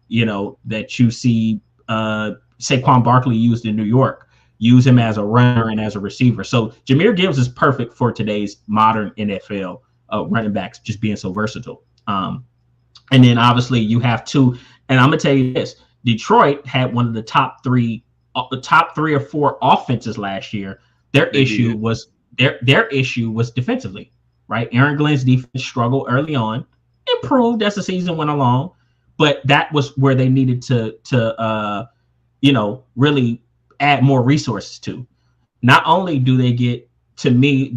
see Saquon Barkley used in New York, use him as a runner and as a receiver. So Jahmyr Gibbs is perfect for today's modern NFL running backs, just being so versatile. And then obviously you have two, and I'm gonna tell you this: Detroit had one of the top three or four offenses last year. Their issue was defensively, right? Aaron Glenn's defense struggled early on, improved as the season went along, but that was where they needed to really add more resources to. Not only do they get, to me,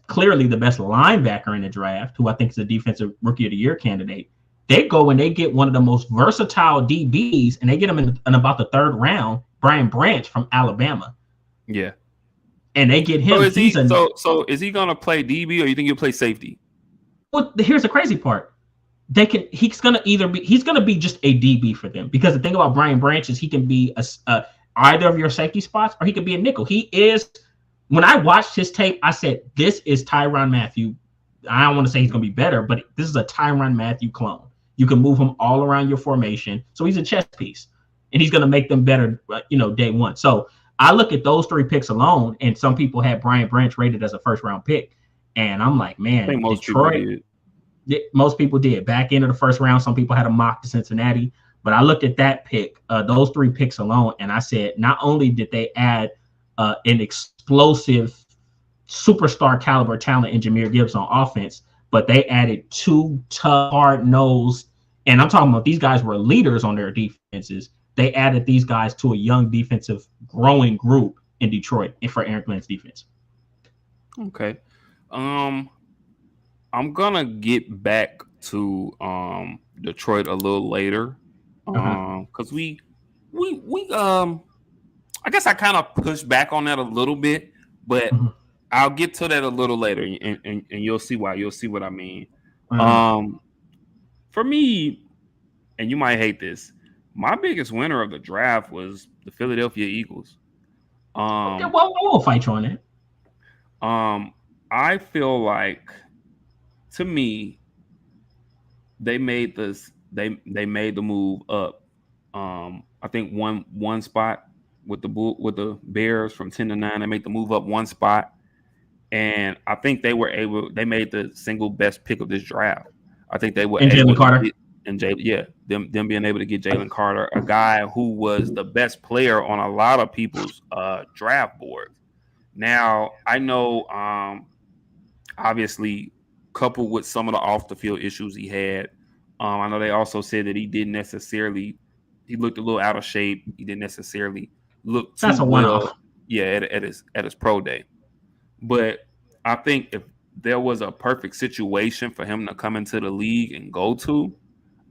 clearly the best linebacker in the draft, who I think is a defensive rookie of the year candidate, they go and they get one of the most versatile DBs, and they get him in about the third round, Brian Branch from Alabama. Yeah. And they get him. So is he gonna play DB, or you think he'll play safety? Well, here's the crazy part. He's gonna be just a DB for them, because the thing about Brian Branch is he can be either of your safety spots, or he could be a nickel. He is. When I watched his tape, I said, this is Tyrann Mathieu. I don't want to say he's going to be better, but this is a Tyrann Mathieu clone. You can move him all around your formation. So he's a chess piece, and he's going to make them better, day one. So I look at those three picks alone, and some people had Brian Branch rated as a first-round pick. And I'm like, man, I think most people did. Back into the first round, some people had a mock to Cincinnati. But I looked at that pick, those three picks alone, and I said, not only did they add an explosive superstar caliber talent in Jahmyr Gibbs on offense, but they added two tough, hard-nosed, and I'm talking about these guys were leaders on their defenses. They added these guys to a young defensive growing group in Detroit and for Aaron Glenn's defense. Okay. I'm gonna get back to Detroit a little later. Because we I guess I kind of pushed back on that a little bit, but I'll get to that a little later, and you'll see why. You'll see what I mean. For me, and you might hate this, my biggest winner of the draft was the Philadelphia Eagles. Okay, well, I won't fight you on it. I feel like, to me, they made the move up. I think one spot with the Bears from 10 to 9. They made the move up one spot, and I think they made the single best pick of this draft. I think they were Jalen Carter. Them being able to get Jalen Carter, a guy who was the best player on a lot of people's draft boards. Now I know, obviously, coupled with some of the off the field issues he had, I know they also said that he looked a little out of shape. He didn't necessarily look too well. Yeah, at his pro day. But I think if there was a perfect situation for him to come into the league and go to,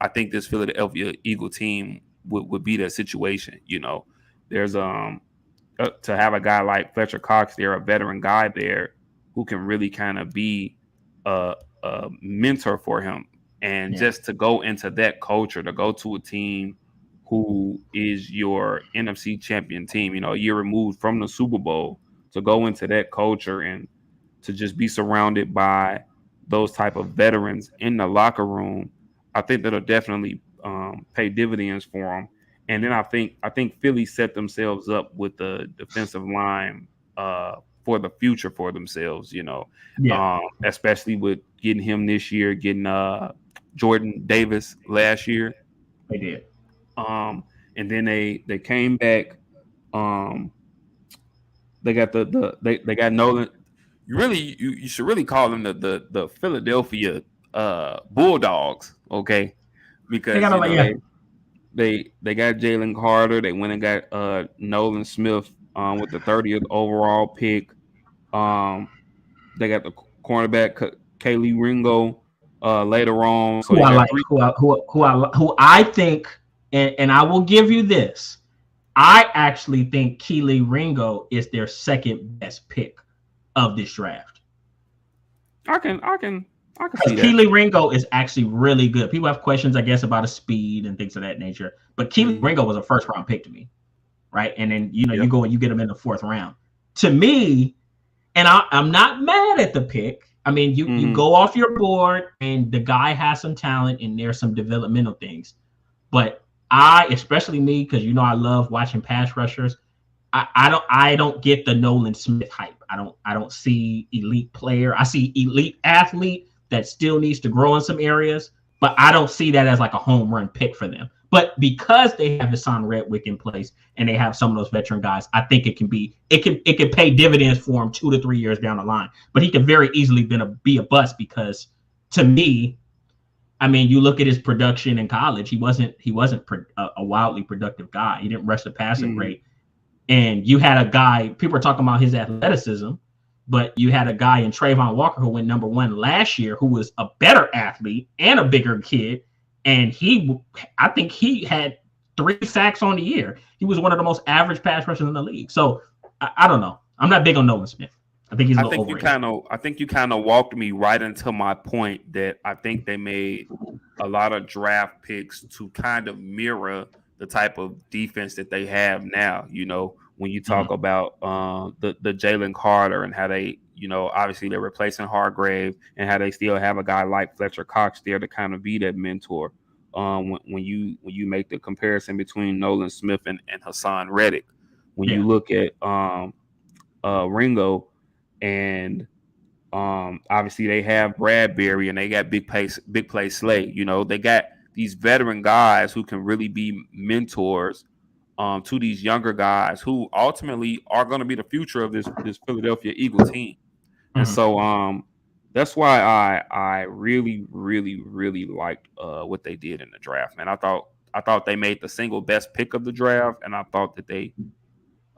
I think this Philadelphia Eagle team would be that situation. There's to have a guy like Fletcher Cox there, a veteran guy there, who can really kind of be a mentor for him, and just to go into that culture, to go to a team who is your NFC champion team, a year removed from the Super Bowl, to go into that culture and to just be surrounded by those type of veterans in the locker room, I think that'll definitely pay dividends for them. And then I think Philly set themselves up with the defensive line for the future for themselves, especially with getting him this year, getting Jordan Davis last year. They did. And then they came back. They got they got Nolan. You should really call them the Philadelphia Bulldogs, okay? Because they got Jalen Carter. They went and got Nolan Smith with the 30th overall pick. They got the cornerback Kelee Ringo later on. So who I think, and I will give you this. I actually think Kelee Ringo is their second best pick of this draft. I can see that. Kelee Ringo is actually really good. People have questions, I guess, about his speed and things of that nature. But Kelee Ringo was a first round pick to me, right? And then you go and you get him in the 4th round. To me, and I'm not mad at the pick. I mean, you go off your board, and the guy has some talent, and there's some developmental things. But especially me, because I love watching pass rushers. I don't get the Nolan Smith hype. I don't see elite player. I see elite athlete that still needs to grow in some areas, but I don't see that as like a home run pick for them. But because they have Hassan Reddick in place and they have some of those veteran guys, I think it can pay dividends for him 2 to 3 years down the line. But he could very easily be a bust because, to me, I mean, you look at his production in college. He wasn't a wildly productive guy. He didn't rush the passer great. And you had a guy, people are talking about his athleticism, but you had a guy in Trayvon Walker who went number 1 last year, who was a better athlete and a bigger kid. And I think he had 3 sacks on the year. He was one of the most average pass rushers in the league. So I don't know. I'm not big on Nolan Smith. I think he's a little overrated. I think you kind of walked me right into my point that I think they made a lot of draft picks to kind of mirror the type of defense that they have now. When you talk about the Jalen Carter and how they, obviously they're replacing Hargrave, and how they still have a guy like Fletcher Cox there to kind of be that mentor. When you make the comparison between Nolan Smith and Hassan Reddick, when you look at Ringo, and obviously they have Bradbury and they got big play Slay. They got these veteran guys who can really be mentors to these younger guys who ultimately are going to be the future of this Philadelphia Eagle team. And so that's why I really, really, really liked what they did in the draft, man. I thought they made the single best pick of the draft, and I thought that they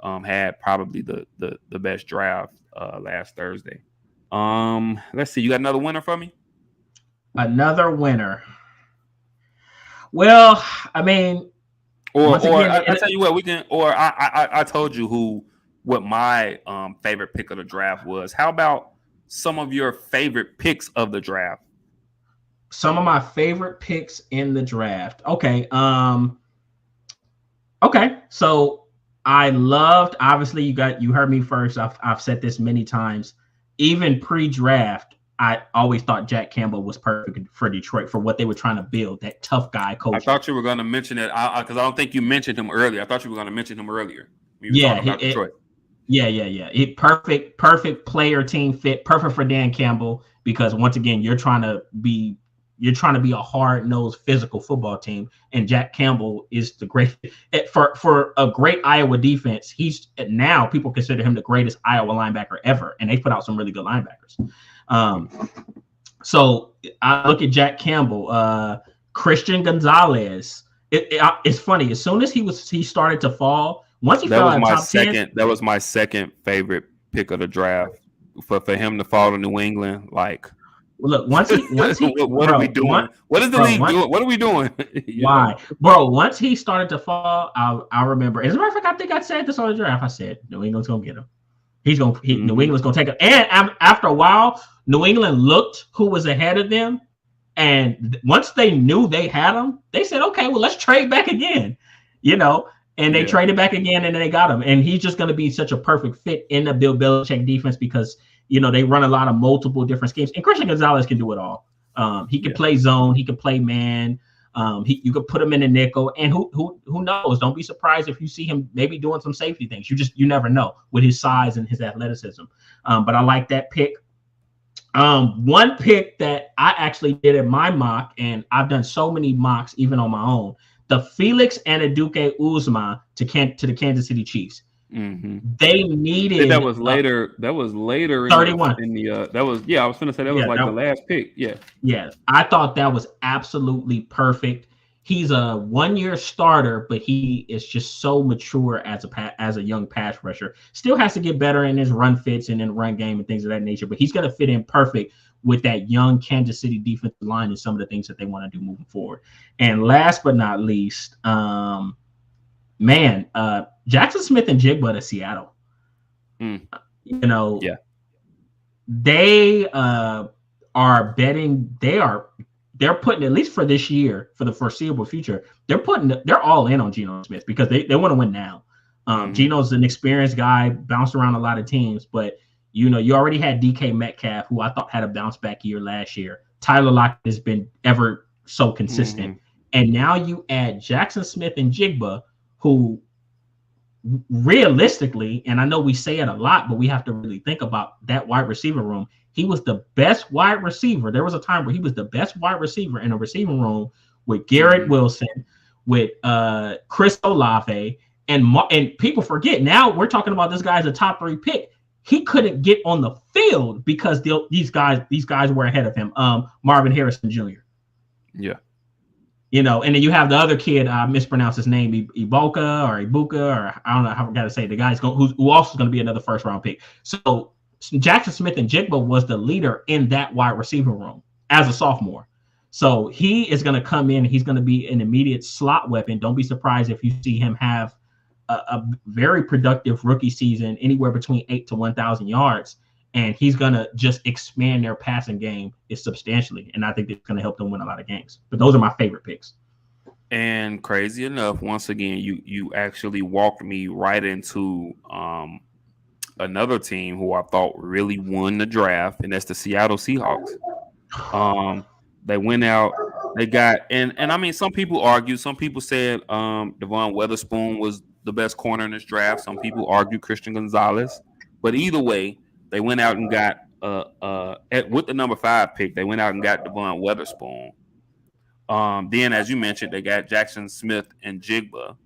had probably the best draft last Thursday. Let's see. You got another winner for me? Another winner. Well, I mean, I tell you what, we can. Or I told you what my favorite pick of the draft was. How about some of your favorite picks of the draft? Some of my favorite picks in the draft. Okay. Okay. So I loved. Obviously, you heard me first. I've said this many times. Even pre-draft, I always thought Jack Campbell was perfect for Detroit for what they were trying to build, that tough guy coach. I thought you were going to mention it because I don't think you mentioned him earlier. I thought you were going to mention him earlier. Detroit. Yeah. Perfect player team fit, perfect for Dan Campbell, because once again, you're trying to be a hard-nosed physical football team, and Jack Campbell is the great for a great Iowa defense. He's now people consider him the greatest Iowa linebacker ever, and they put out some really good linebackers. So I look at Jack Campbell, Christian Gonzalez. It's funny. As soon as he started to fall, once he fell out of top 10, that was my second favorite pick of the draft. For him to fall to New England, like. Look, once he what are we doing? What is the league doing? What are we doing? Why, bro? Once he started to fall, I remember. As a matter of fact, I think I said this on the draft. I said New England's gonna get him. New England's gonna take him. And after a while, New England looked who was ahead of them, and once they knew they had him, they said, "Okay, well, let's trade back again." and they traded back again and they got him. And he's just going to be such a perfect fit in the Bill Belichick defense because, they run a lot of multiple different schemes. And Christian Gonzalez can do it all. He can play zone. He can play man. You could put him in a nickel. And who knows? Don't be surprised if you see him maybe doing some safety things. You never know with his size and his athleticism. But I like that pick. One pick that I actually did in my mock, and I've done so many mocks even on my own, the Felix Anudike Uzomah to the Kansas City Chiefs. Mm-hmm. They needed that was later. That was later 31. I was going to say that was the last pick. Yeah. I thought that was absolutely perfect. He's a 1-year starter, but he is just so mature as a young pass rusher. Still has to get better in his run fits and in run game and things of that nature, but he's going to fit in perfect with that young Kansas City defensive line and some of the things that they want to do moving forward. And last but not least, Jackson Smith and Jigba to Seattle. They are betting. They're putting, at least for this year, for the foreseeable future, they're all in on Geno Smith because they want to win now. Geno's an experienced guy, bounced around a lot of teams, but you already had DK Metcalf, who I thought had a bounce back year last year. Tyler Lockett has been ever so consistent. And now you add Jackson Smith and Jigba, who realistically, and I know we say it a lot, but we have to really think about that wide receiver room. He was the best wide receiver. There was a time where he was the best wide receiver in a receiving room with Garrett Wilson, with Chris Olave, and people forget. Now we're talking about this guy as a top 3 pick. He couldn't get on the field because these guys were ahead of him. Marvin Harrison Jr. Yeah. And then you have the other kid, I mispronounced his name, Ibuka, or I don't know how I got to say, the guy's who also is going to be another first-round pick. So Jackson Smith and Jigba was the leader in that wide receiver room as a sophomore. So he is going to come in. He's going to be an immediate slot weapon. Don't be surprised if you see him have a very productive rookie season, anywhere between 8 to 1,000 yards. And he's going to just expand their passing game substantially. And I think it's going to help them win a lot of games. But those are my favorite picks. And crazy enough, once again, you actually walked me right into another team who I thought really won the draft, and that's the Seattle Seahawks. They went out, they got, and I mean, some people argue, some people said Devon Witherspoon was the best corner in this draft. Some people argue Christian Gonzalez. But either way, they went out and got with the number 5 pick, they went out and got Devon Witherspoon. Then, as you mentioned, they got Jackson Smith and Jigba.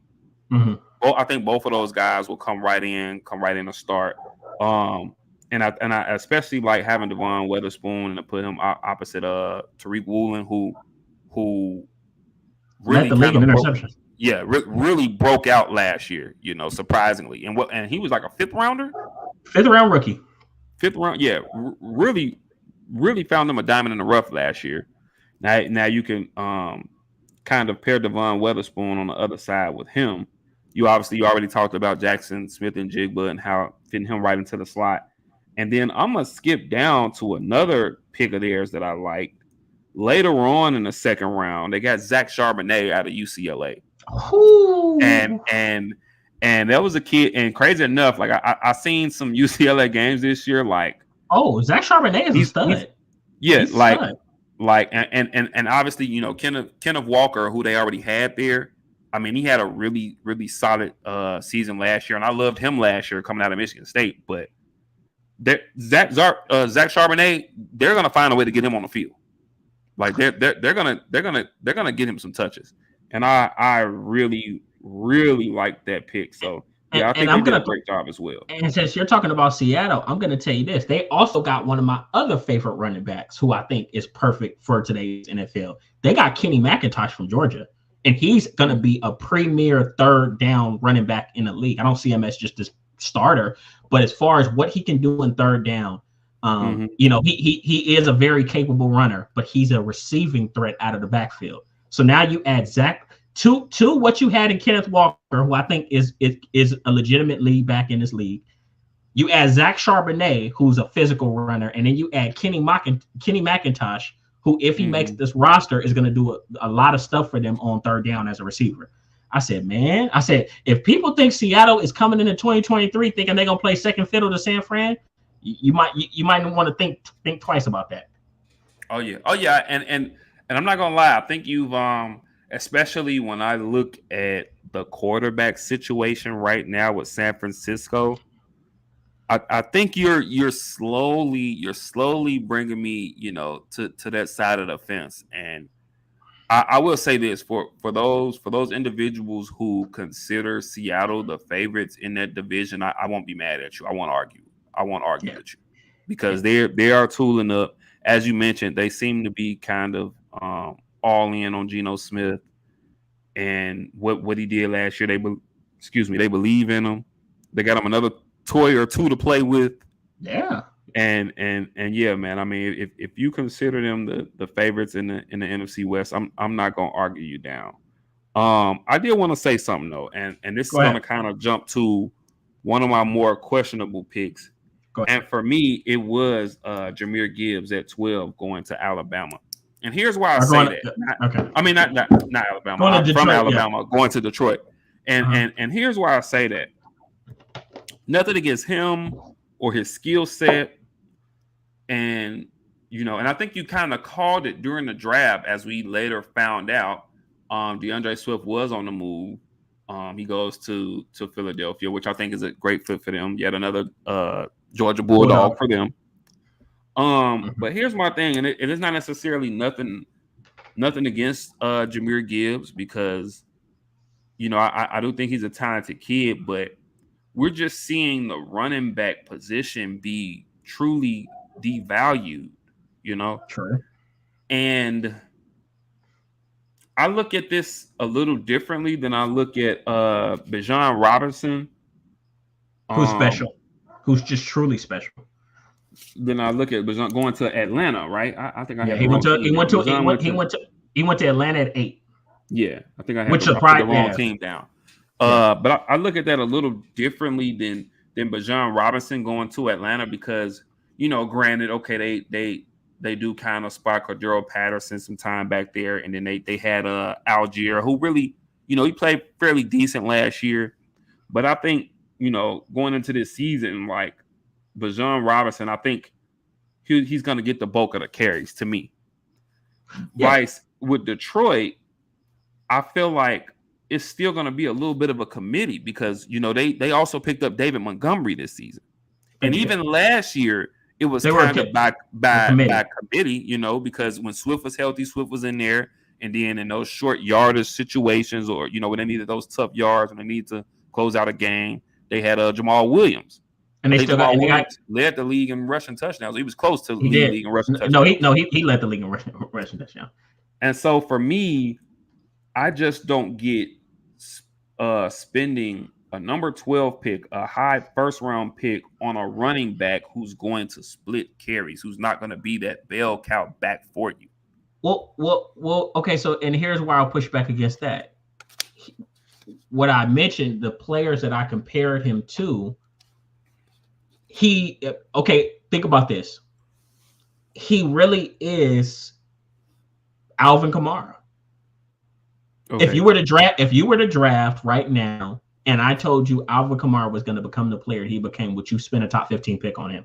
Well, I think both of those guys will come right in to start. And I especially like having Devon Witherspoon and to put him opposite Tariq Woolen, who really led the league in interceptions. Really broke out last year, surprisingly. And he was like a 5th rounder? 5th round rookie. 5th round, really, really found him a diamond in the rough last year. Now you can kind of pair Devon Witherspoon on the other side with him. You already talked about Jackson Smith and Jigba and how fitting him right into the slot. And then I'm going to skip down to another pick of theirs that I liked. Later on in the 2nd round, they got Zach Charbonnet out of UCLA. Ooh. And that was a kid, and crazy enough, like I seen some UCLA games this year, like Zach Charbonnet is a stud. He's stud. And obviously, Kenneth Walker, who they already had there. I mean, he had a really, really solid season last year, and I loved him last year coming out of Michigan State. But Zach Charbonnet, they're gonna find a way to get him on the field. Like they're gonna get him some touches, and I really, really like that pick. So yeah, I think they did a great job as well. And since you're talking about Seattle, I'm gonna tell you this: they also got one of my other favorite running backs, who I think is perfect for today's NFL. They got Kenny McIntosh from Georgia, and he's gonna be a premier 3rd down running back in the league. I don't see him as just this starter, but as far as what he can do in 3rd down. He is a very capable runner, but he's a receiving threat out of the backfield. So now you add Zach to what you had in Kenneth Walker, who I think is a legitimate lead back in this league. You add Zach Charbonnet, who's a physical runner, and then you add Kenny McIntosh, who, if he makes this roster, is going to do a lot of stuff for them on 3rd down as a receiver. I said, man, if people think Seattle is coming into 2023 thinking they're gonna play second fiddle to San Fran, you might want to think twice about that. Oh yeah, and I'm not gonna lie. I think you've especially when I look at the quarterback situation right now with San Francisco, I think you're slowly bringing me, to that side of the fence. And I will say this for those individuals who consider Seattle the favorites in that division, I won't be mad at you. I won't argue with you because they are tooling up. As you mentioned, they seem to be kind of all in on Geno Smith and what he did last year. They believe in him. They got him another toy or two to play with. Yeah. And yeah, man. I mean, if you consider them the favorites in the NFC West, I'm not gonna argue you down. I did want to say something though, and this is gonna kind of jump to one of my more questionable picks. And for me, it was Jahmyr Gibbs at 12 going to Alabama. And here's why I say that. I mean, not Alabama. From Alabama, going to Detroit. And here's why I say that. Nothing against him or his skill set. And, and I think you kind of called it during the draft, as we later found out. DeAndre Swift was on the move. He goes to Philadelphia, which I think is a great fit for them. Yet another Georgia Bulldog for them. But here's my thing, and it is not necessarily nothing against Jahmyr Gibbs, because I do think he's a talented kid, but we're just seeing the running back position be truly devalued, True. And I look at this a little differently than I look at Bijan Robinson, who's special, who's just truly special. Then I look at Bijan going to Atlanta, right? I think he went to Atlanta at 8. Yeah, I think I had the wrong team down. But I look at that a little differently than Bijan Robinson going to Atlanta, because granted, okay, they do kind of spot Cordero Patterson some time back there, and then they had Algier, who really he played fairly decent last year, but I think going into this season, like Bijan Robinson, I think he's going to get the bulk of the carries to me. Vice with Detroit, I feel like it's still going to be a little bit of a committee, because they also picked up David Montgomery this season, and even last year it was kind of by committee, because when Swift was healthy, Swift was in there, and then in those short yardage situations, or when they needed those tough yards, when they need to close out a game, they had Jamal Williams. And they still led the league in rushing touchdowns. He was close to leading the league in rushing touchdowns. He led the league in rushing touchdowns. And so for me, I just don't get spending a number 12 pick, a high first round pick, on a running back who's going to split carries, who's not going to be that bell cow back for you. Well. Okay. So, and here's where I'll push back against that. What I mentioned, the players that I compared him to. Think about this. He really is Alvin Kamara. Okay. If you were to draft right now, and I told you Alvin Kamara was going to become the player he became, would you spend a top 15 pick on him?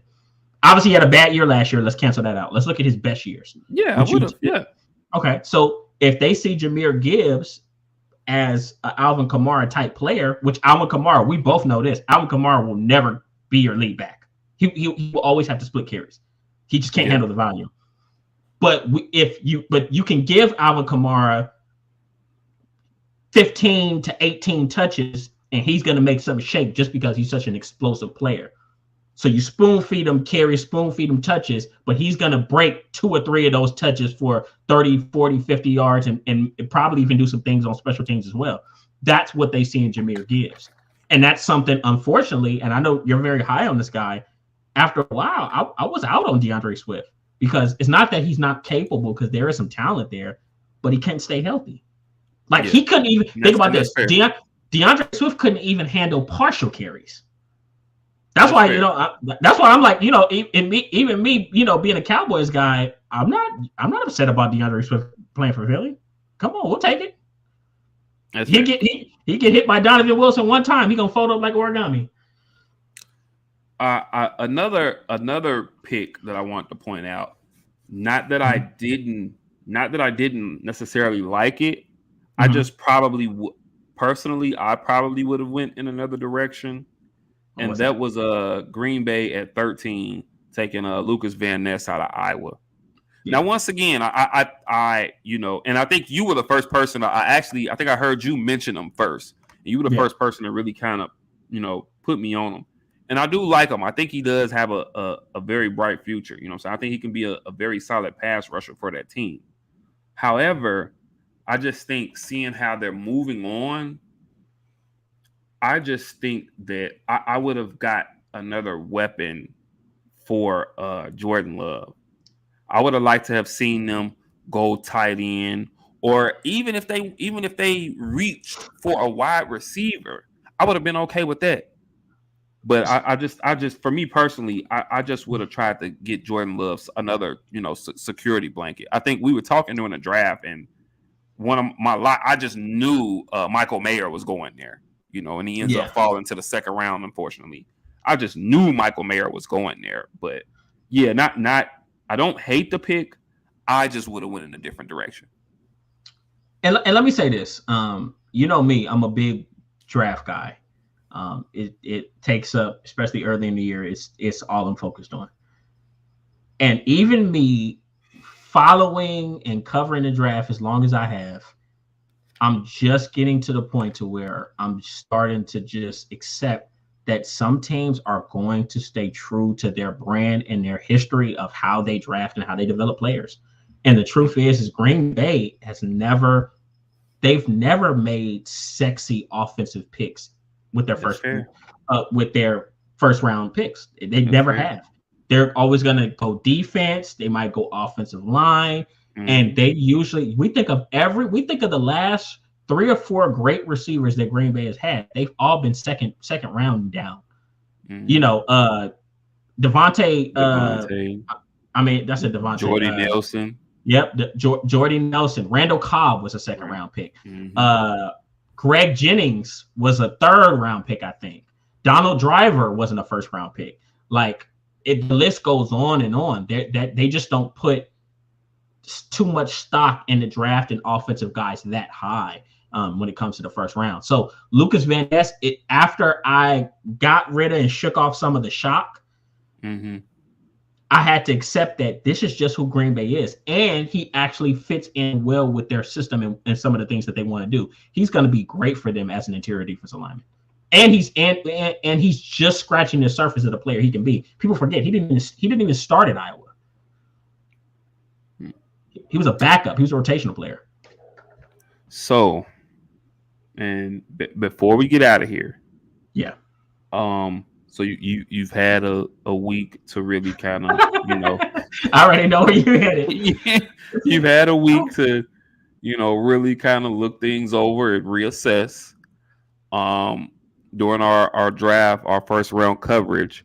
Obviously, he had a bad year last year. Let's cancel that out. Let's look at his best years. Yeah, I would have. Yeah. Okay, so if they see Jahmyr Gibbs as an Alvin Kamara type player, which Alvin Kamara, we both know this, Alvin Kamara will never be your lead back. He will always have to split carries. He just can't handle the volume. But you can give Alvin Kamara 15 to 18 touches, and he's going to make something shake just because he's such an explosive player. So you spoon feed him carries, spoon feed him touches, but he's going to break 2 or 3 of those touches for 30, 40, 50 yards and probably even do some things on special teams as well. That's what they see in Jahmyr Gibbs. And that's something, unfortunately, and I know you're very high on this guy. After a while, I was out on DeAndre Swift, because it's not that he's not capable, because there is some talent there, but he can't stay healthy. Like he couldn't even think about this. DeAndre Swift couldn't even handle partial carries. That's why that's why I'm like, even me, being a Cowboys guy, I'm not upset about DeAndre Swift playing for Philly. Come on, we'll take it. He get hit by Donovan Wilson one time. He gonna fold up like origami. Another pick that I want to point out. Not that I didn't necessarily like it. I just probably personally, I probably would have went in another direction, and that was Green Bay at 13 taking Lucas Van Ness out of Iowa. Yeah. Now, once again, I and I think you were the first person. I think I heard you mention him first. And you were the first person to really kind of, put me on him. And I do like him. I think he does have a very bright future. So I think he can be a very solid pass rusher for that team. However, I just think seeing how they're moving on, I just think that I would have got another weapon for Jordan Love. I would have liked to have seen them go tight end, or even if they reached for a wide receiver, I would have been okay with that. But I just for me personally, I just would have tried to get Jordan Love another security blanket. I think we were talking during the draft, and I just knew Michael Mayer was going there, and he ends up falling to the second round. Unfortunately, I just knew Michael Mayer was going there. But yeah, not. I don't hate the pick. I just would have went in a different direction. And let me say this. Me, I'm a big draft guy. It takes up, especially early in the year, it's all I'm focused on. And even me following and covering the draft as long as I have, I'm just getting to the point to where I'm starting to just accept that some teams are going to stay true to their brand and their history of how they draft and how they develop players. And the truth is Green Bay they've never made sexy offensive picks with their first round picks. They never have. They're always going to go defense. They might go offensive line. And they usually, we think of the last 3 or 4 great receivers that Green Bay has had. They've all been second round down. Devontae. That's a Devontae. Jordy Nelson. Yep, Jordy Nelson. Randall Cobb was a second round pick. Greg Jennings was a 3rd round pick, I think. Donald Driver wasn't a 1st round pick. Like, the list goes on and on. They just don't put too much stock in the draft and offensive guys that high when it comes to the 1st round. So Lucas Van Ness, after I got rid of and shook off some of the shock, I had to accept that this is just who Green Bay is. And he actually fits in well with their system and some of the things that they want to do. He's going to be great for them as an interior defensive lineman. And he's just scratching the surface of the player he can be. People forget he didn't even start at Iowa. He was a backup. He was a rotational player. So, and before we get out of here, so you've had a week to really kind of, I already know where you're headed. You've had a week to, really kind of look things over and reassess. During our draft, our 1st round coverage,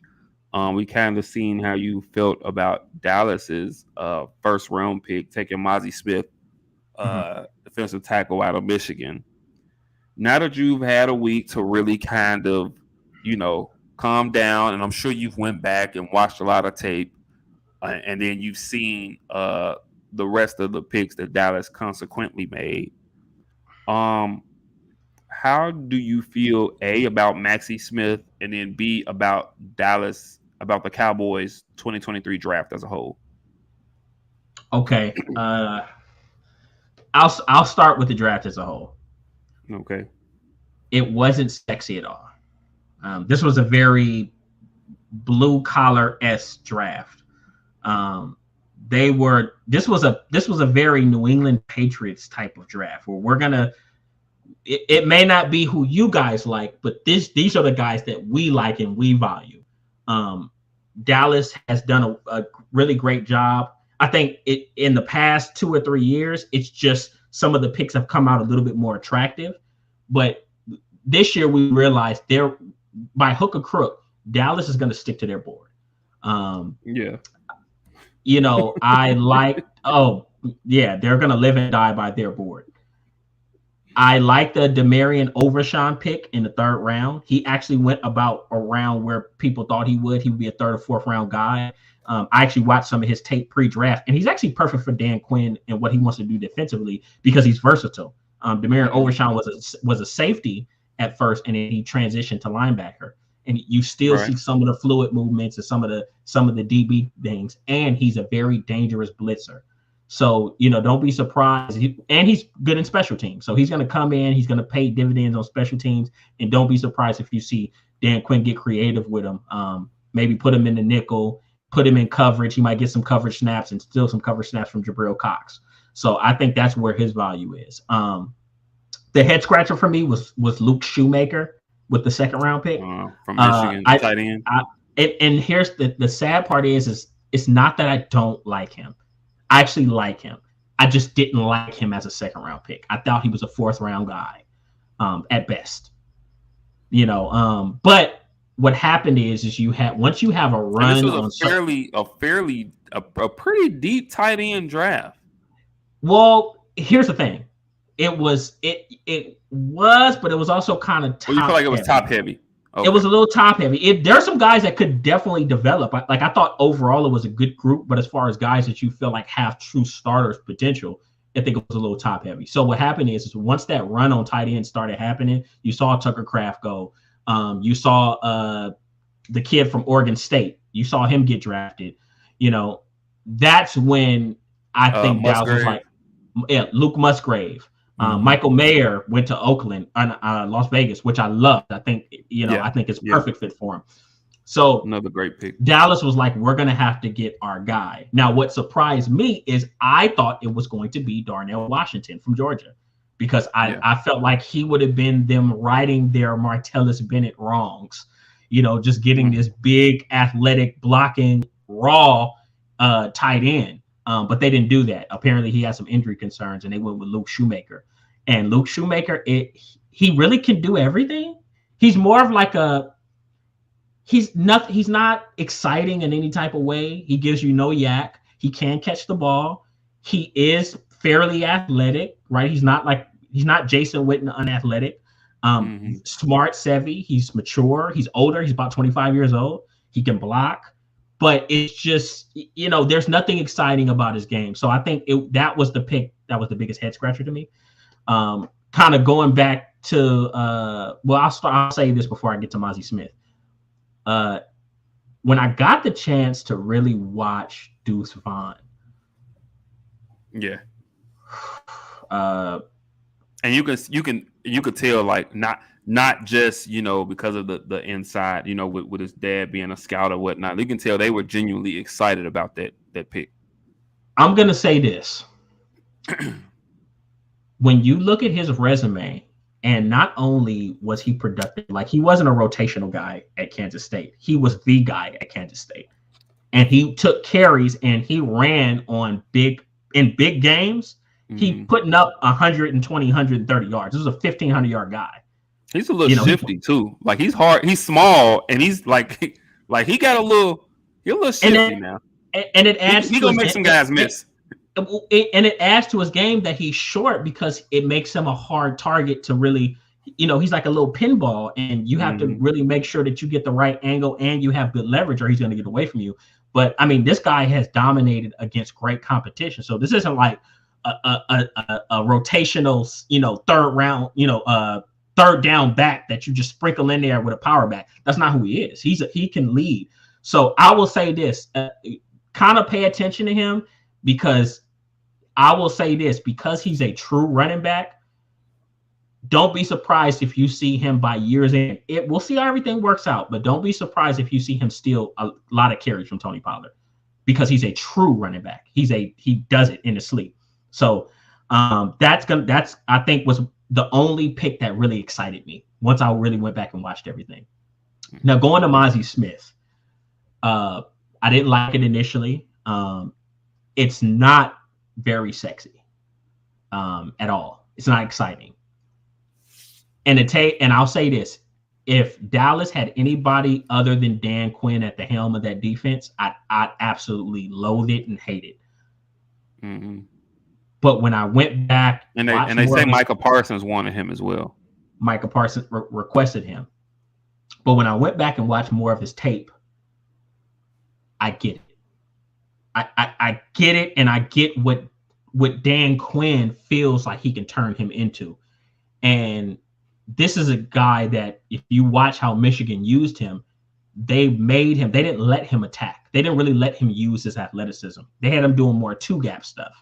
we kind of seen how you felt about Dallas's 1st round pick taking Mazi Smith, defensive tackle out of Michigan. Now that you've had a week to really kind of, calm down, and I'm sure you've went back and watched a lot of tape, and then you've seen the rest of the picks that Dallas consequently made. How do you feel, A, about Maxi Smith, and then B, about Dallas, about the Cowboys 2023 draft as a whole? Okay. I'll start with the draft as a whole. Okay. It wasn't sexy at all. This was a very blue-collar-esque draft. This was a very New England Patriots type of draft where it may not be who you guys like, but these are the guys that we like and we value. Dallas has done a really great job. I think in the past 2 or 3 years, it's just some of the picks have come out a little bit more attractive. But this year we realized by hook or crook, Dallas is going to stick to their board. I like, they're going to live and die by their board. I like the Demarion Overshawn pick in the 3rd round. He actually went about around where people thought he would. He would be a 3rd or 4th round guy. I actually watched some of his tape pre-draft, and he's actually perfect for Dan Quinn and what he wants to do defensively because he's versatile. Demarion Overshawn was a safety at first, and then he transitioned to linebacker. And you still see some of the fluid movements and some of the DB things, and he's a very dangerous blitzer. So, don't be surprised. And he's good in special teams. So he's going to come in. He's going to pay dividends on special teams. And don't be surprised if you see Dan Quinn get creative with him. Maybe put him in the nickel, put him in coverage. He might get some coverage snaps and steal some coverage snaps from Jabril Cox. So I think that's where his value is. The head scratcher for me was Luke Shoemaker with the 2nd round pick. From Michigan, tight end. And here's the sad part is it's not that I don't like him. I actually like him. I just didn't like him as a 2nd round pick. I thought he was a 4th round guy at best. But what happened is once you have a run on a pretty deep tight end draft. Well, here's the thing. It was, but it was also kind of top. You feel like it was top heavy. Okay. It was a little top heavy. There are some guys that could definitely develop. I thought overall it was a good group, but as far as guys that you feel like have true starters potential, I think it was a little top heavy. So what happened is once that run on tight end started happening, you saw Tucker Kraft go. You saw the kid from Oregon State. You saw him get drafted. That's when I think Dallas was like, Luke Musgrave. Michael Mayer went to Oakland, Las Vegas, which I loved. I think, I think it's perfect fit for him. So another great pick. Dallas was like, we're going to have to get our guy. Now, what surprised me is I thought it was going to be Darnell Washington from Georgia because I felt like he would have been them righting their Martellus Bennett wrongs, just getting this big athletic blocking raw tight end. But they didn't do that. Apparently, he had some injury concerns, and they went with Luke Shoemaker. And Luke Shoemaker, he really can do everything. He's more of like he's not exciting in any type of way. He gives you no yak. He can catch the ball. He is fairly athletic, right? He's not Jason Witten unathletic. Smart, savvy. He's mature. He's older. He's about 25 years old. He can block. But it's just, there's nothing exciting about his game. So I think that was the pick. That was the biggest head scratcher to me. Kind of going back to, I'll say this before I get to Mazi Smith. When I got the chance to really watch Deuce Vaughn. Yeah. And you could tell like not just, because of the inside, with his dad being a scout or whatnot. You can tell they were genuinely excited about that pick. I'm going to say this. When you look at his resume, and not only was he productive, like he wasn't a rotational guy at Kansas State. He was the guy at Kansas State. And he took carries and he ran in big games. Mm-hmm. He putting up 120, 130 yards. This was a 1,500-yard guy. He's a little shifty too. Like he's hard. He's small, and he's like he got a little shifty now. And it adds. He gonna make some guys miss. And it adds to his game that he's short because it makes him a hard target to really. He's like a little pinball, and you have to really make sure that you get the right angle and you have good leverage, or he's going to get away from you. But I mean, this guy has dominated against great competition, so this isn't like a rotational, third round, third down back that you just sprinkle in there with a power back. That's not who he is. He can lead. So I will say this, kind of pay attention to him because he's a true running back. Don't be surprised if you see him by year's end. We'll see how everything works out, but don't be surprised if you see him steal a lot of carries from Tony Pollard because he's a true running back. He does it in his sleep. So that's I think was the only pick that really excited me once I really went back and watched everything. Now going to Mazi Smith, I didn't like it initially. It's not very sexy at all. It's not exciting. And I'll say this: if Dallas had anybody other than Dan Quinn at the helm of that defense, I'd absolutely loathe it and hate it. Mm-hmm. But when I went back and they say Micah Parsons wanted him as well. Micah Parsons requested him. But when I went back and watched more of his tape, I get it. I get it, and I get what Dan Quinn feels like he can turn him into. And this is a guy that, if you watch how Michigan used him, they didn't let him attack. They didn't really let him use his athleticism. They had him doing more two-gap stuff.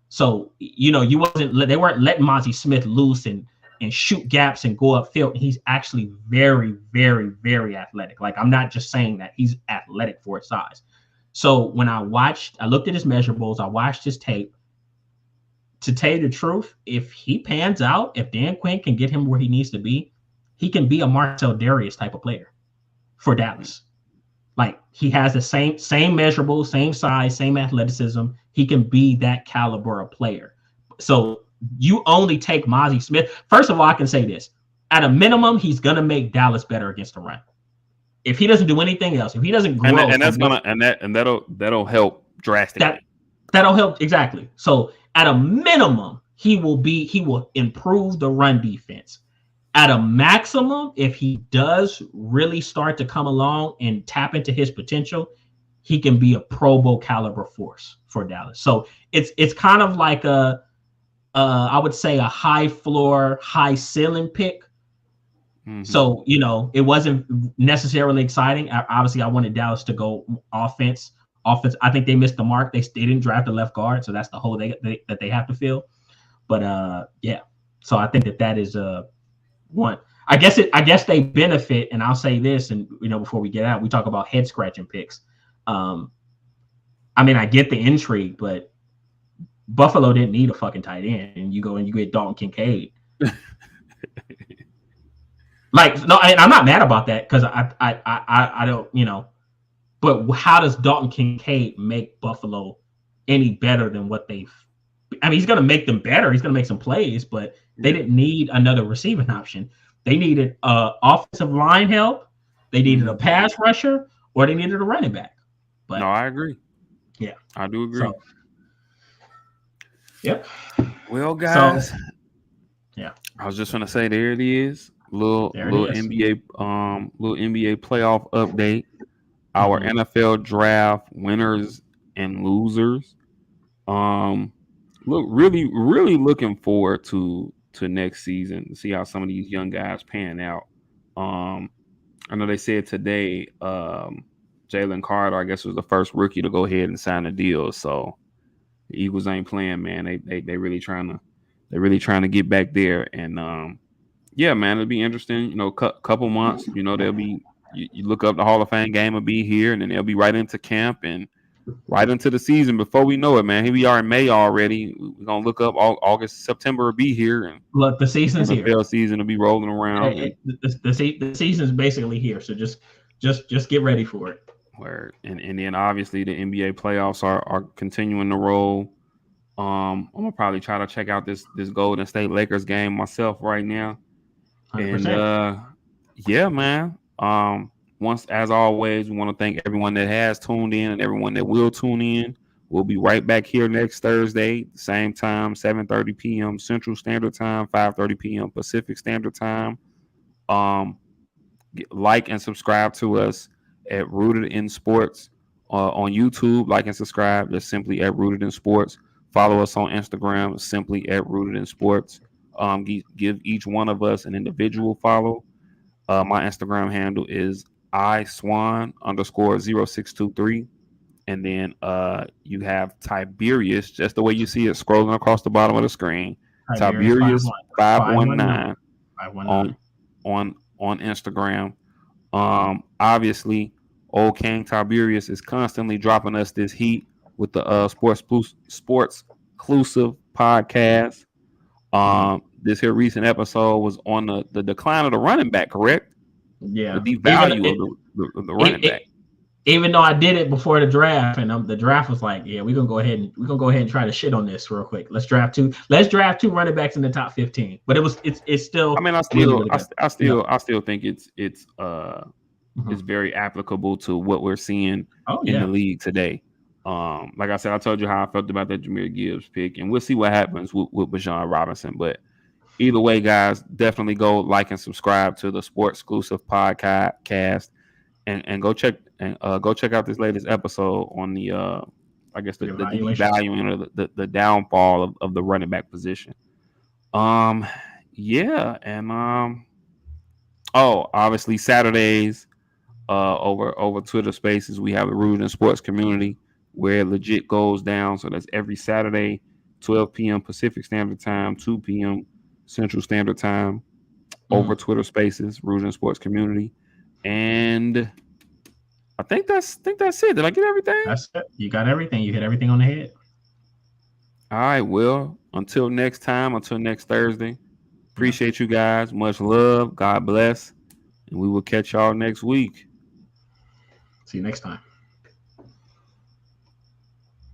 So, they weren't letting Mozzie Smith loose and shoot gaps and go upfield. He's actually very, very, very athletic. Like, I'm not just saying that. He's athletic for his size. So when I looked at his measurables, I watched his tape. To tell you the truth, if he pans out, if Dan Quinn can get him where he needs to be, he can be a Marcel Darius type of player for Dallas. Like, he has the same measurables, same size, same athleticism. He can be that caliber of player. So you only take Mozzie Smith. First of all, I can say this. At a minimum, he's going to make Dallas better against the run. If he doesn't do anything else, if he doesn't grow, that'll help drastically. That'll help, exactly. So at a minimum, he will improve the run defense. At a maximum, if he does really start to come along and tap into his potential, he can be a Pro Bowl caliber force for Dallas. So it's kind of like I would say a high floor, high ceiling pick. Mm-hmm. So, it wasn't necessarily exciting. Obviously, I wanted Dallas to go offense. I think they missed the mark. They didn't draft a left guard, so that's the hole that they have to fill. But yeah, so I think that is one. I guess they benefit, and I'll say this, and before we get out, we talk about head scratching picks. I I get the intrigue, but Buffalo didn't need a fucking tight end, and you go and you get Dalton Kincaid. Like, no, I'm not mad about that, because I don't, but how does Dalton Kincaid make Buffalo any better than what they've? He's going to make them better. He's going to make some plays, but they didn't need another receiving option. They needed offensive line help. They needed a pass rusher, or they needed a running back. But no, I agree. Yeah, I do agree. So, yep. Well, guys. So, yeah, I was just going to say, there it is. Little NBA playoff update. Our NFL draft winners and losers. Really looking forward to next season to see how some of these young guys pan out. I know they said today Jalen Carter, I guess, was the first rookie to go ahead and sign a deal. So the Eagles ain't playing, man. They really trying to get back there. And yeah, man, it'll be interesting. Couple months. They'll be. You look up, the Hall of Fame game will be here, and then they'll be right into camp and right into the season before we know it, man. Here we are in May already. We're gonna look up August, September will be here, and look, the season's here. The season will be rolling around. The season's basically here, so just get ready for it. And then obviously the NBA playoffs are continuing to roll. I'm gonna probably try to check out this Golden State Lakers game myself right now. 100%. And yeah, man. Once, as always, we want to thank everyone that has tuned in and everyone that will tune in. We'll be right back here next Thursday, same time, 7:30 p.m. Central Standard Time, 5:30 p.m. Pacific Standard Time. Like and subscribe to us at Rooted in Sports on YouTube. Like and subscribe. Just simply at Rooted in Sports. Follow us on Instagram, simply at Rooted in Sports. Give each one of us an individual follow. My Instagram handle is iswan_0623. And then Tiberius, just the way you see it scrolling across the bottom of the screen. Tiberius 519 on Instagram. Obviously, old King Tiberius is constantly dropping us this heat with the Sports Exclusive podcast. This here recent episode was on the decline of the running back, correct? Yeah. The value of the running back. Even though I did it before the draft, and the draft was like, yeah, we're gonna go ahead and try to shit on this real quick. Let's draft two running backs in the top 15. But it's still. I still think it's very applicable to what we're seeing in the league today. Like I said, I told you how I felt about that Jahmyr Gibbs pick, and we'll see what happens with Bijan Robinson. But either way, guys, definitely go like and subscribe to the Sports Exclusive podcast, and go check out this latest episode on the I guess the devaluing or the downfall of the running back position. Yeah, and obviously Saturdays over Twitter Spaces we have the Rooted in Sports community where it legit goes down. So that's every Saturday, 12 p.m. Pacific Standard Time, 2 p.m. Central Standard Time over Twitter Spaces, Rooted in Sports community. And I think that's it. Did I get everything? That's it. You got everything. You hit everything on the head. All right. Well, until next time, until next Thursday, appreciate you guys. Much love. God bless. And we will catch y'all next week. See you next time.